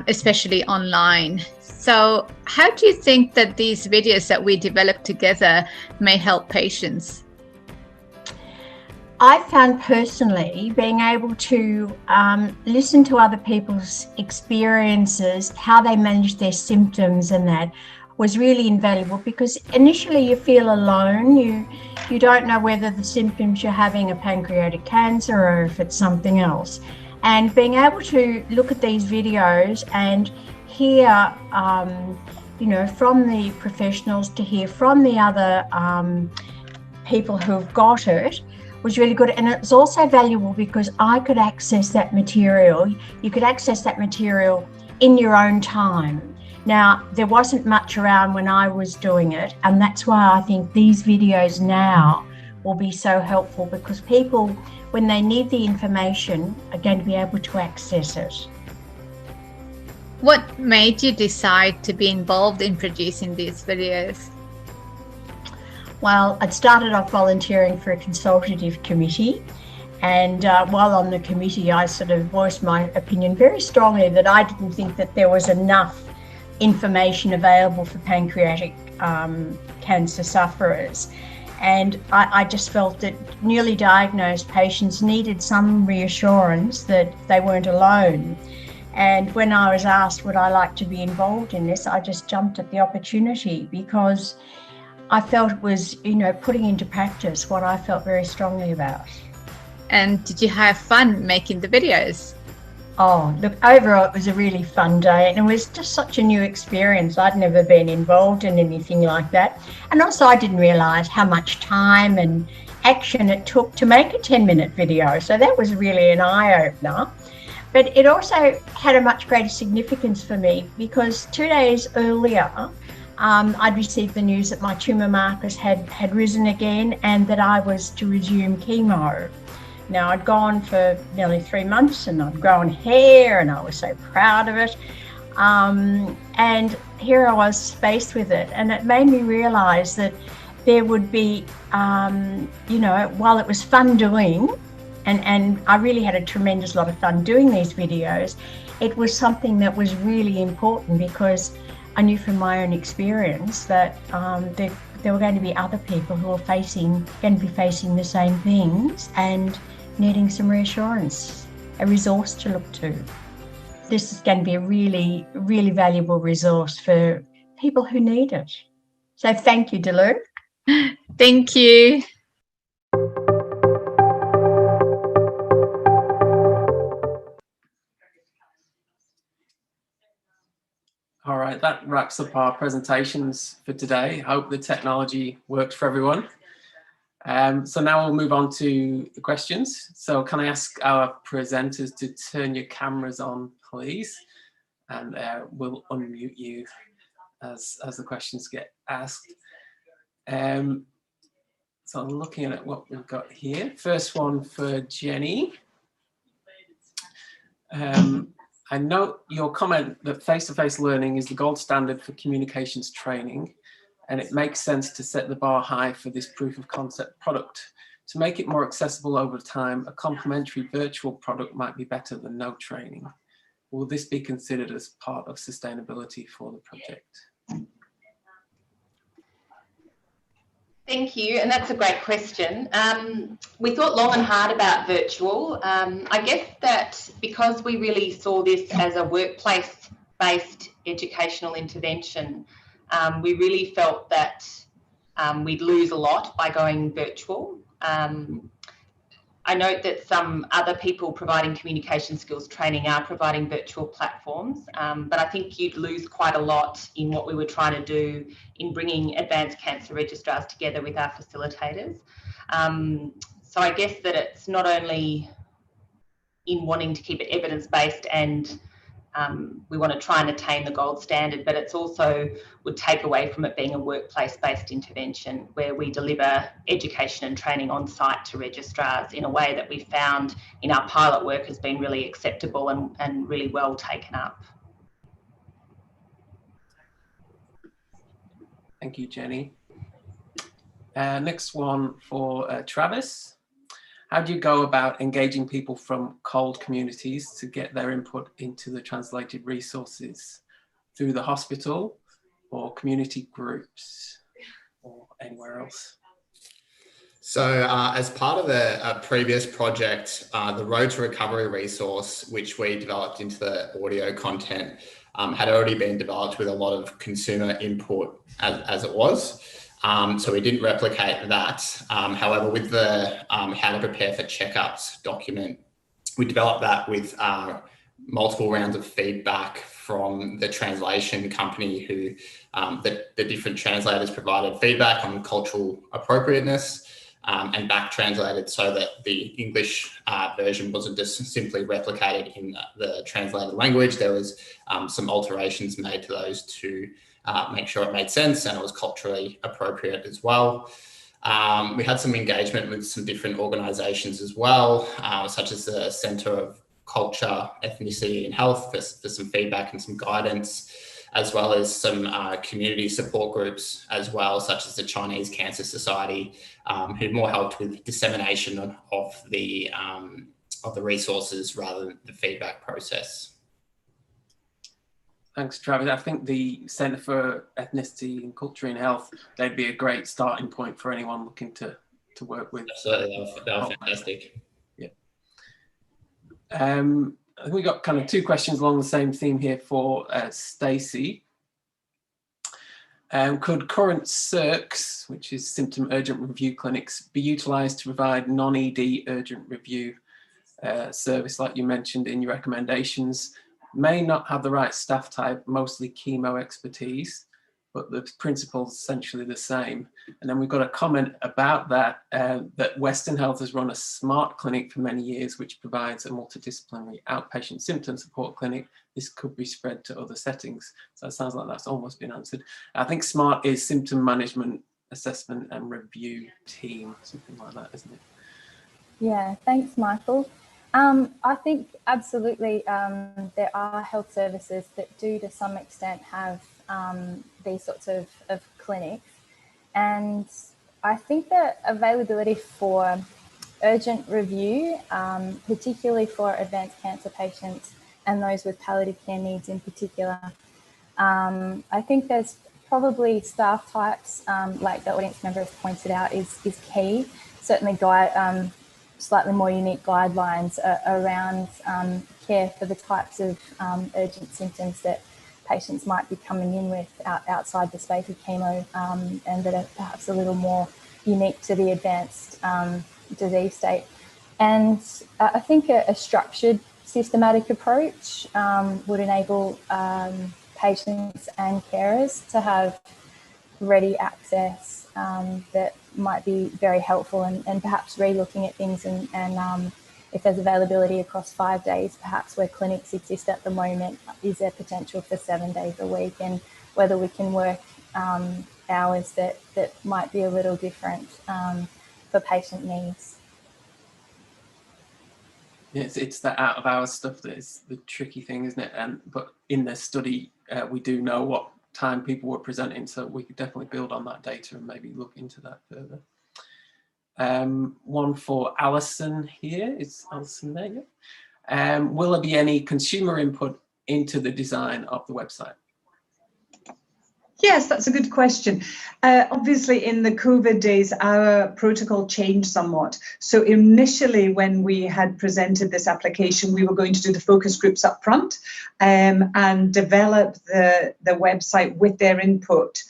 N: especially online. So how do you think that these videos that we developed together may help patients?
M: I found personally being able to listen to other people's experiences, how they manage their symptoms, and that was really invaluable, because initially you feel alone. You don't know whether the symptoms you're having are pancreatic cancer or if it's something else. And being able to look at these videos and hear, from the professionals, to hear from the other people who've got it, was really good. And it's also valuable because I could access that material. You could access that material in your own time. Now, there wasn't much around when I was doing it, and that's why I think these videos now will be so helpful, because people, when they need the information, are going to be able to access it.
N: What made you decide to be involved in producing these videos?
M: Well, I'd started off volunteering for a consultative committee, and while on the committee, I sort of voiced my opinion very strongly that I didn't think that there was enough information available for pancreatic cancer sufferers. And I just felt that newly diagnosed patients needed some reassurance that they weren't alone. And when I was asked would I like to be involved in this, I just jumped at the opportunity, because I felt it was, putting into practice what I felt very strongly about.
N: And did you have fun making the videos?
M: Oh, look, overall it was a really fun day, and it was just such a new experience. I'd never been involved in anything like that. And also I didn't realise how much time and action it took to make a 10-minute video. So that was really an eye-opener. But it also had a much greater significance for me, because 2 days earlier, I'd received the news that my tumour markers had risen again, and that I was to resume chemo. Now, I'd gone for nearly 3 months, and I'd grown hair, and I was so proud of it. And here I was faced with it, and it made me realise that there would be, you know, while it was fun doing, and I really had a tremendous lot of fun doing these videos, it was something that was really important, because I knew from my own experience that there were going to be other people who were going to be facing the same things and needing some reassurance, a resource to look to. This is going to be a really, really valuable resource for people who need it. So thank you, Delu.
N: Thank you.
A: All right, that wraps up our presentations for today. Hope the technology worked for everyone. So now we'll move on to the questions. So can I ask our presenters to turn your cameras on, please? And we'll unmute you as the questions get asked. So I'm looking at what we've got here. First one for Jenny. I note your comment that face-to-face learning is the gold standard for communications training, and it makes sense to set the bar high for this proof of concept product. To make it more accessible over time, a complementary virtual product might be better than no training. Will this be considered as part of sustainability for the project?
O: Thank you, and that's a great question. We thought long and hard about virtual. I guess that because we really saw this as a workplace-based educational intervention, we really felt that we'd lose a lot by going virtual. I note that some other people providing communication skills training are providing virtual platforms, but I think you'd lose quite a lot in what we were trying to do in bringing advanced cancer registrars together with our facilitators. So I guess that it's not only in wanting to keep it evidence-based and we want to try and attain the gold standard, but it's also would take away from it being a workplace-based intervention where we deliver education and training on site to registrars in a way that we found in our pilot work has been really acceptable and really well taken up.
A: Thank you, Jenny. Next one for Travis. How do you go about engaging people from cold communities to get their input into the translated resources? Through the hospital or community groups or anywhere else?
H: So as part of a previous project, the Road to Recovery resource, which we developed into the audio content, had already been developed with a lot of consumer input as it was. So we didn't replicate that. However, with the How to Prepare for Checkups document, we developed that with multiple rounds of feedback from the translation company who the different translators provided feedback on cultural appropriateness and back translated so that the English version wasn't just simply replicated in the translated language. There was some alterations made to those to make sure it made sense and it was culturally appropriate as well. We had some engagement with some different organisations as well, such as the Centre of Culture, Ethnicity and Health for some feedback and some guidance, as well as some community support groups as well, such as the Chinese Cancer Society, who more helped with dissemination of the resources rather than the feedback process.
A: Thanks, Travis. I think the Centre for Ethnicity and Culture and Health, they'd be a great starting point for anyone looking to work with.
H: Absolutely, they were fantastic.
A: Yeah. I think we got kind of two questions along the same theme here for Stacey. Could current CIRCs, which is Symptom Urgent Review Clinics, be utilised to provide non-ED urgent review service like you mentioned in your recommendations? May not have the right staff type, mostly chemo expertise, but the principle's essentially the same. And then we've got a comment about that, that Western Health has run a smart clinic for many years, which provides a multidisciplinary outpatient symptom support clinic. This could be spread to other settings. So it sounds like that's almost been answered. I think SMART is Symptom Management, Assessment and Review Team, something like that, isn't it?
I: Yeah, thanks, Michael. I think absolutely there are health services that do to some extent have these sorts of clinics, and I think that availability for urgent review, particularly for advanced cancer patients and those with palliative care needs in particular, I think there's probably staff types, like the audience member has pointed out, is key. Certainly slightly more unique guidelines around care for the types of urgent symptoms that patients might be coming in with outside the space of chemo, and that are perhaps a little more unique to the advanced disease state. And I think a structured, systematic approach would enable patients and carers to have ready access that might be very helpful, and perhaps re-looking at things and if there's availability across 5 days, perhaps where clinics exist at the moment, is there potential for 7 days a week, and whether we can work hours that might be a little different for patient needs.
A: It's the out of hours stuff that is the tricky thing, isn't it? But in the study, we do know what time people were presenting, so we could definitely build on that data and maybe look into that further. One for Alison here. Is Alison there yet? Will there be any consumer input into the design of the website?
J: Yes, that's a good question. Obviously, in the COVID days, our protocol changed somewhat. So initially, when we had presented this application, we were going to do the focus groups up front and develop the website with their input.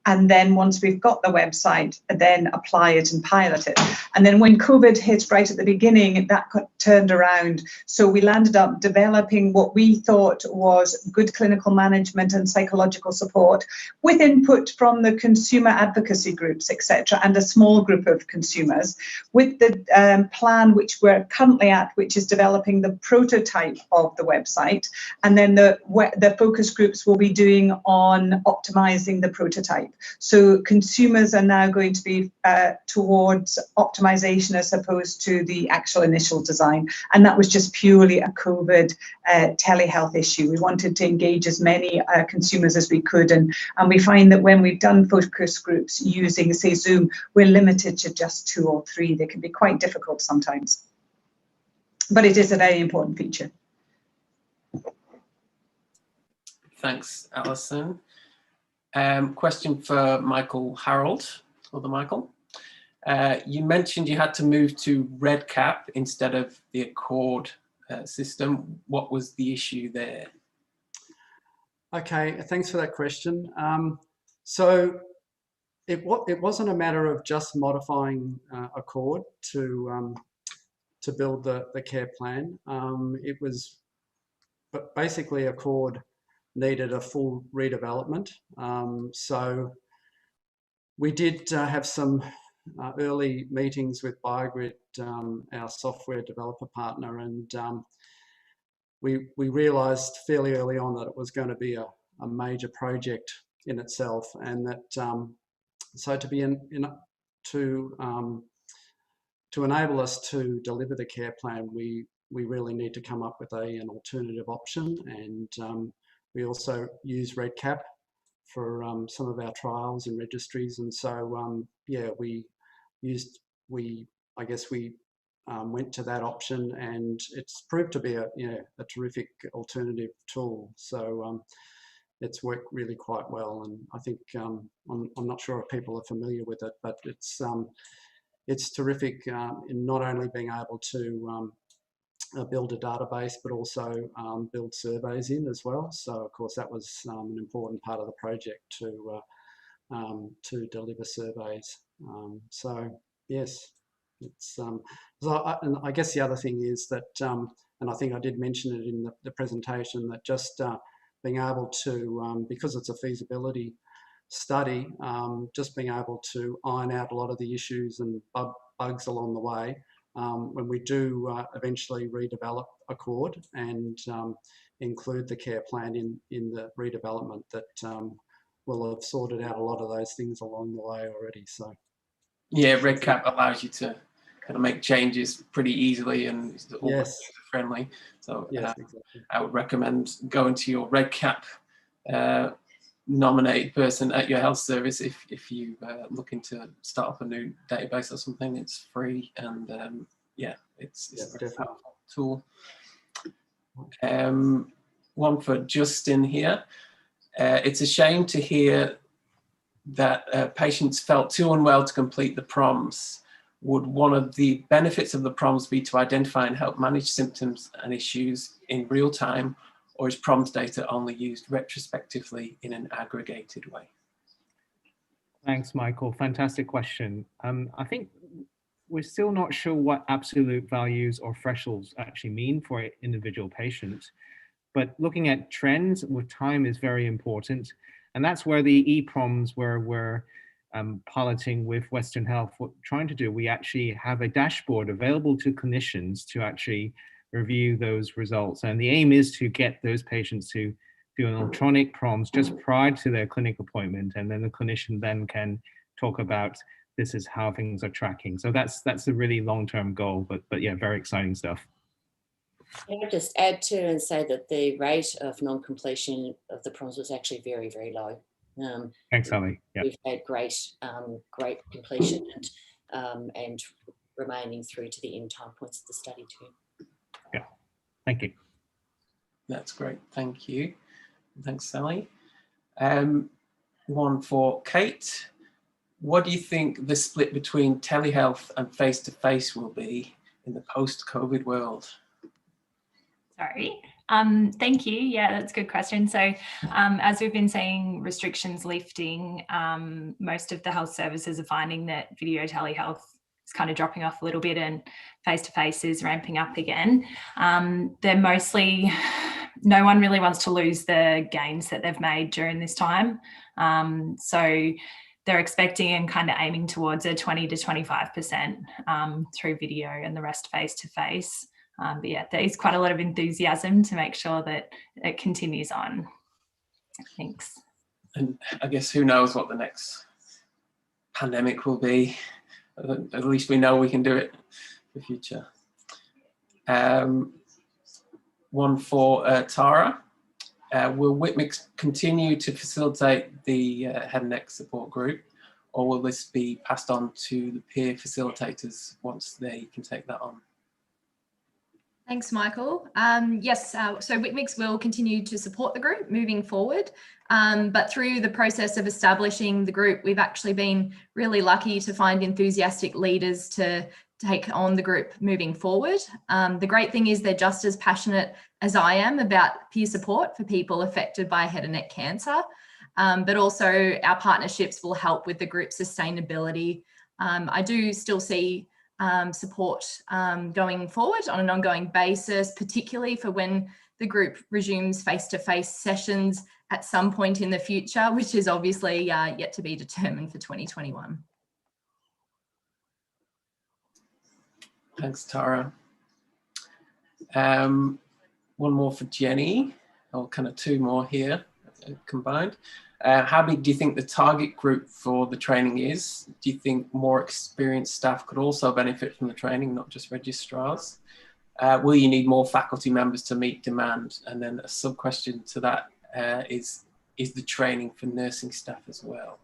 J: And then once we've got the website, then apply it and pilot it. And then when COVID hit right at the beginning, that got turned around. So we landed up developing what we thought was good clinical management and psychological support with input from the consumer advocacy groups, etc., and a small group of consumers, with the plan which we're currently at, which is developing the prototype of the website. And then the focus groups will be doing on optimizing the prototype. So consumers are now going to be towards optimization as opposed to the actual initial design. And that was just purely a COVID telehealth issue. We wanted to engage as many consumers as we could. And we find that when we've done focus groups using, say, Zoom, we're limited to just 2 or 3. They can be quite difficult sometimes. But it is a very important feature.
A: Thanks, Alison. Question for Michael Harold, other Michael. You mentioned you had to move to REDCap instead of the Accord system. What was the issue there?
K: Okay, thanks for that question. So it wasn't a matter of just modifying Accord to build the care plan. It was, but basically Accord needed a full redevelopment. So we did have some early meetings with BioGrid, our software developer partner, and we realised fairly early on that it was going to be a major project in itself, and that so to enable us to deliver the care plan, we really need to come up with an alternative option, and we also use REDCap for some of our trials and registries, and so yeah, we went to that option, and it's proved to be a terrific alternative tool. So it's worked really quite well, and I think I'm not sure if people are familiar with it, but it's terrific in not only being able to build a database, but also build surveys in as well. So of course that was an important part of the project to deliver surveys. So yes, it's and I guess the other thing is that, and I think I did mention it in the presentation, that just being able to, because it's a feasibility study, just being able to iron out a lot of the issues and bugs along the way. When we do eventually redevelop Accord and include the care plan in the redevelopment, that we'll have sorted out a lot of those things along the way already. So
A: yeah, REDCap allows you to kind of make changes pretty easily, and it's all
K: yes,
A: friendly. So
K: yes, exactly.
A: I would recommend going to your REDCap nominated person at your health service if you looking to start up a new database or something. It's free, and yeah, it's a very powerful tool. One for Justin here. It's a shame to hear that patients felt too unwell to complete the PROMs. Would one of the benefits of the PROMs be to identify and help manage symptoms and issues in real time, or is PROMs data only used retrospectively in an aggregated way?
L: Thanks, Michael. Fantastic question. I think we're still not sure what absolute values or thresholds actually mean for individual patients, but looking at trends with time is very important. And that's where the EPROMs, where we're piloting with Western Health, what we're trying to do, we actually have a dashboard available to clinicians to actually review those results. And the aim is to get those patients to do an electronic PROMs just prior to their clinic appointment. And then the clinician then can talk about this is how things are tracking. So that's a really long-term goal, but yeah, very exciting stuff.
P: Can I just add to and say that the rate of non-completion of the PROMs was actually very, very low.
L: Thanks, Ali. Yeah.
P: We've had great completion and remaining through to the end time points of the study too.
L: Yeah, thank you.
A: That's great, thank you. Thanks, Sally. One for Kate. What do you think the split between telehealth and face-to-face will be in the post-COVID world?
Q: Sorry. Thank you. Yeah, that's a good question. So as we've been seeing restrictions lifting, most of the health services are finding that video telehealth is kind of dropping off a little bit and face-to-face is ramping up again. They're mostly, no one really wants to lose the gains that they've made during this time. So they're expecting and kind of aiming towards a 20 to 25% through video and the rest face-to-face. But yeah, there is quite a lot of enthusiasm to make sure that it continues on. Thanks.
A: And I guess who knows what the next pandemic will be. At least we know we can do it in the future. One for Tara. Will WCMICS continue to facilitate the head and neck support group, or will this be passed on to the peer facilitators once they can take that on?
G: Thanks, Michael. Yes, so WCMICS will continue to support the group moving forward, but through the process of establishing the group, we've actually been really lucky to find enthusiastic leaders to take on the group moving forward. The great thing is they're just as passionate as I am about peer support for people affected by head and neck cancer, but also our partnerships will help with the group sustainability. I do still see support going forward on an ongoing basis, particularly for when the group resumes face-to-face sessions at some point in the future, which is obviously yet to be determined for 2021.
A: Thanks, Tara. One more for Jenny, or kind of two more here combined. How big do you think the target group for the training is? Do you think more experienced staff could also benefit from the training, not just registrars? Will you need more faculty members to meet demand? And then a sub-question to that is the training for nursing staff as well?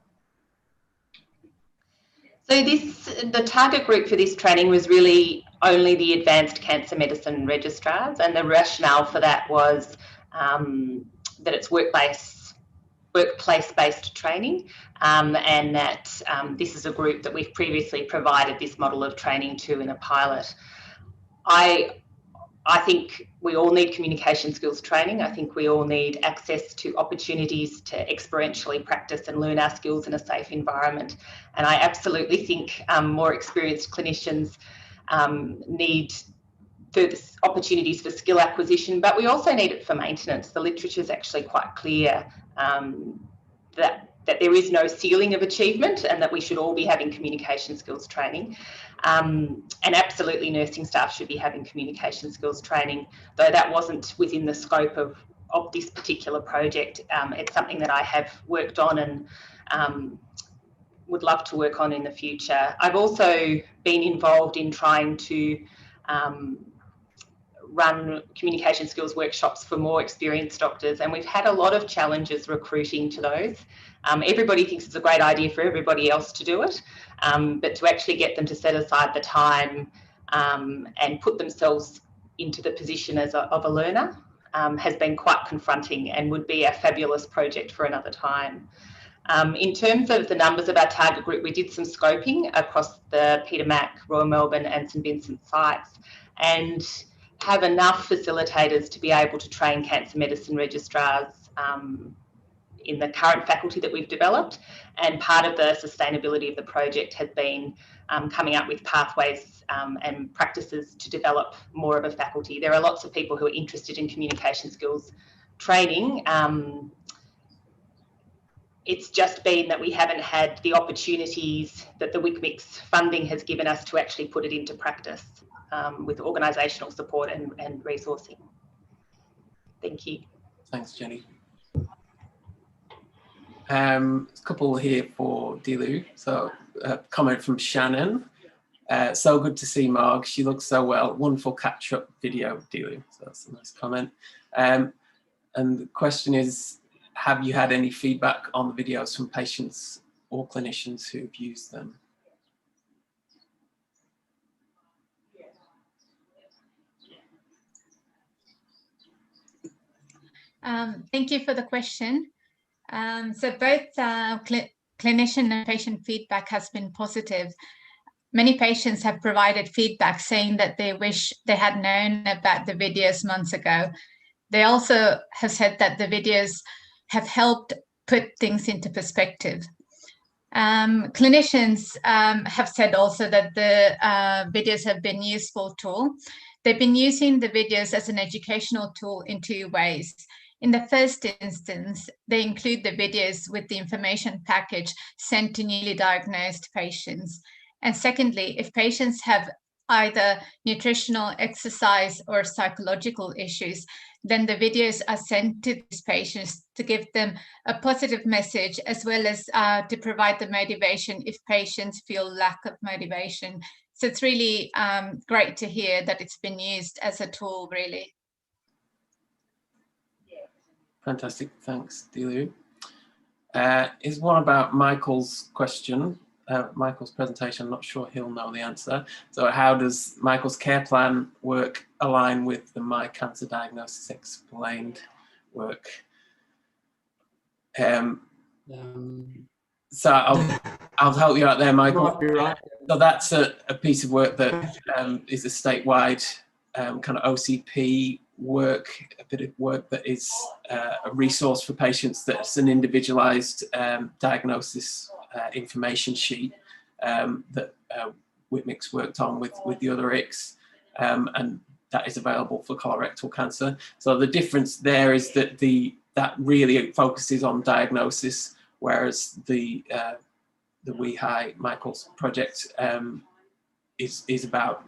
O: So the target group for this training was really only the advanced cancer medicine registrars, and the rationale for that was that it's workplace-based training, and that this is a group that we've previously provided this model of training to in a pilot. I think we all need communication skills training. I think we all need access to opportunities to experientially practice and learn our skills in a safe environment. And I absolutely think more experienced clinicians need further opportunities for skill acquisition, but we also need it for maintenance. The literature is actually quite clear that there is no ceiling of achievement and that we should all be having communication skills training. And absolutely nursing staff should be having communication skills training, though that wasn't within the scope of this particular project. It's something that I have worked on and would love to work on in the future. I've also been involved in trying to run communication skills workshops for more experienced doctors, and we've had a lot of challenges recruiting to those. Everybody thinks it's a great idea for everybody else to do it, but to actually get them to set aside the time and put themselves into the position of a learner has been quite confronting and would be a fabulous project for another time. In terms of the numbers of our target group, we did some scoping across the Peter Mac, Royal Melbourne and St Vincent sites, and have enough facilitators to be able to train cancer medicine registrars in the current faculty that we've developed. And part of the sustainability of the project has been coming up with pathways and practices to develop more of a faculty. There are lots of people who are interested in communication skills training. It's just been that we haven't had the opportunities that the WCMICS funding has given us to actually put it into practice with organisational support and resourcing. Thank you.
A: Thanks, Jenny. A couple here for Dilu. So a comment from Shannon. So good to see Marg. She looks so well. Wonderful catch-up video, Dilu. So that's a nice comment. And the question is, have you had any feedback on the videos from patients or clinicians who've used them?
N: Thank you for the question. So both clinician and patient feedback has been positive. Many patients have provided feedback saying that they wish they had known about the videos months ago. They also have said that the videos have helped put things into perspective. Clinicians have said also that the videos have been a useful tool. They've been using the videos as an educational tool in two ways. In the first instance, they include the videos with the information package sent to newly diagnosed patients. And secondly, if patients have either nutritional, exercise, or psychological issues, then the videos are sent to these patients to give them a positive message, as well as to provide the motivation if patients feel lack of motivation. So it's really great to hear that it's been used as a tool, really.
A: Fantastic, thanks, Dilu. Is one about Michael's question. Michael's presentation, I'm not sure he'll know the answer. So how does Michael's care plan work align with the My Cancer Diagnosis Explained work? So I'll help you out there, Michael.
R: Right.
A: So that's a piece of work that is a statewide kind of OCP work, a bit of work that is a resource for patients that's an individualised diagnosis information sheet that WCMICS worked on with the other ICS, and that is available for colorectal cancer. So the difference there is that that really focuses on diagnosis, whereas the WeHi Michael's project is about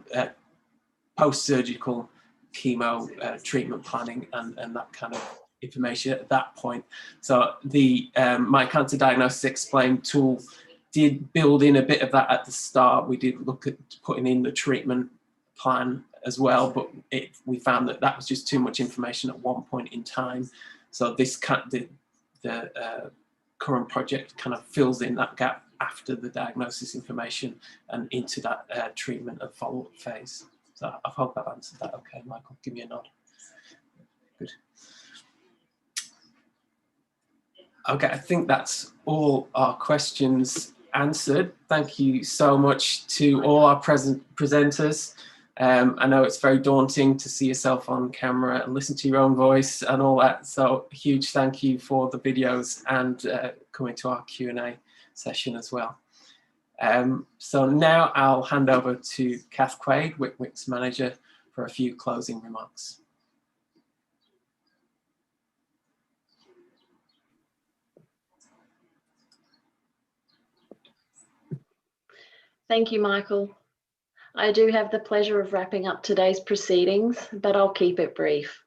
A: post-surgical chemo treatment planning and that kind of information at that point. So the My Cancer Diagnosis Explained tool did build in a bit of that at the start. We did look at putting in the treatment plan as well, but we found that that was just too much information at one point in time. So this the current project kind of fills in that gap after the diagnosis information and into that treatment and follow-up phase. So I hope I've answered that okay, Michael. Give me a nod. Good. Okay, I think that's all our questions answered. Thank you so much to all our presenters. I know it's very daunting to see yourself on camera and listen to your own voice and all that. So a huge thank you for the videos and coming to our Q&A session as well. So now I'll hand over to Kath Quaid, WCMICS manager, for a few closing remarks.
S: Thank you, Michael. I do have the pleasure of wrapping up today's proceedings, but I'll keep it brief.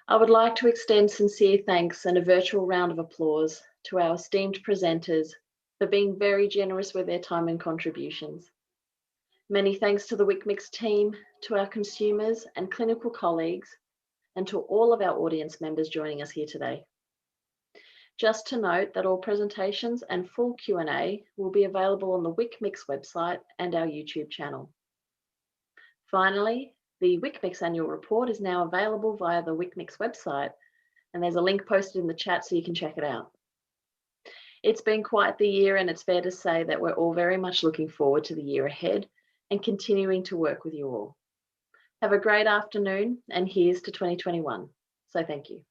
S: I would like to extend sincere thanks and a virtual round of applause to our esteemed presenters for being very generous with their time and contributions. Many thanks to the WCMICS team, to our consumers and clinical colleagues, and to all of our audience members joining us here today. Just to note that all presentations and full Q&A will be available on the WCMICS website and our YouTube channel. Finally, the WCMICS annual report is now available via the WCMICS website, and there's a link posted in the chat so you can check it out. It's been quite the year, and it's fair to say that we're all very much looking forward to the year ahead and continuing to work with you all. Have a great afternoon, and here's to 2021. So thank you.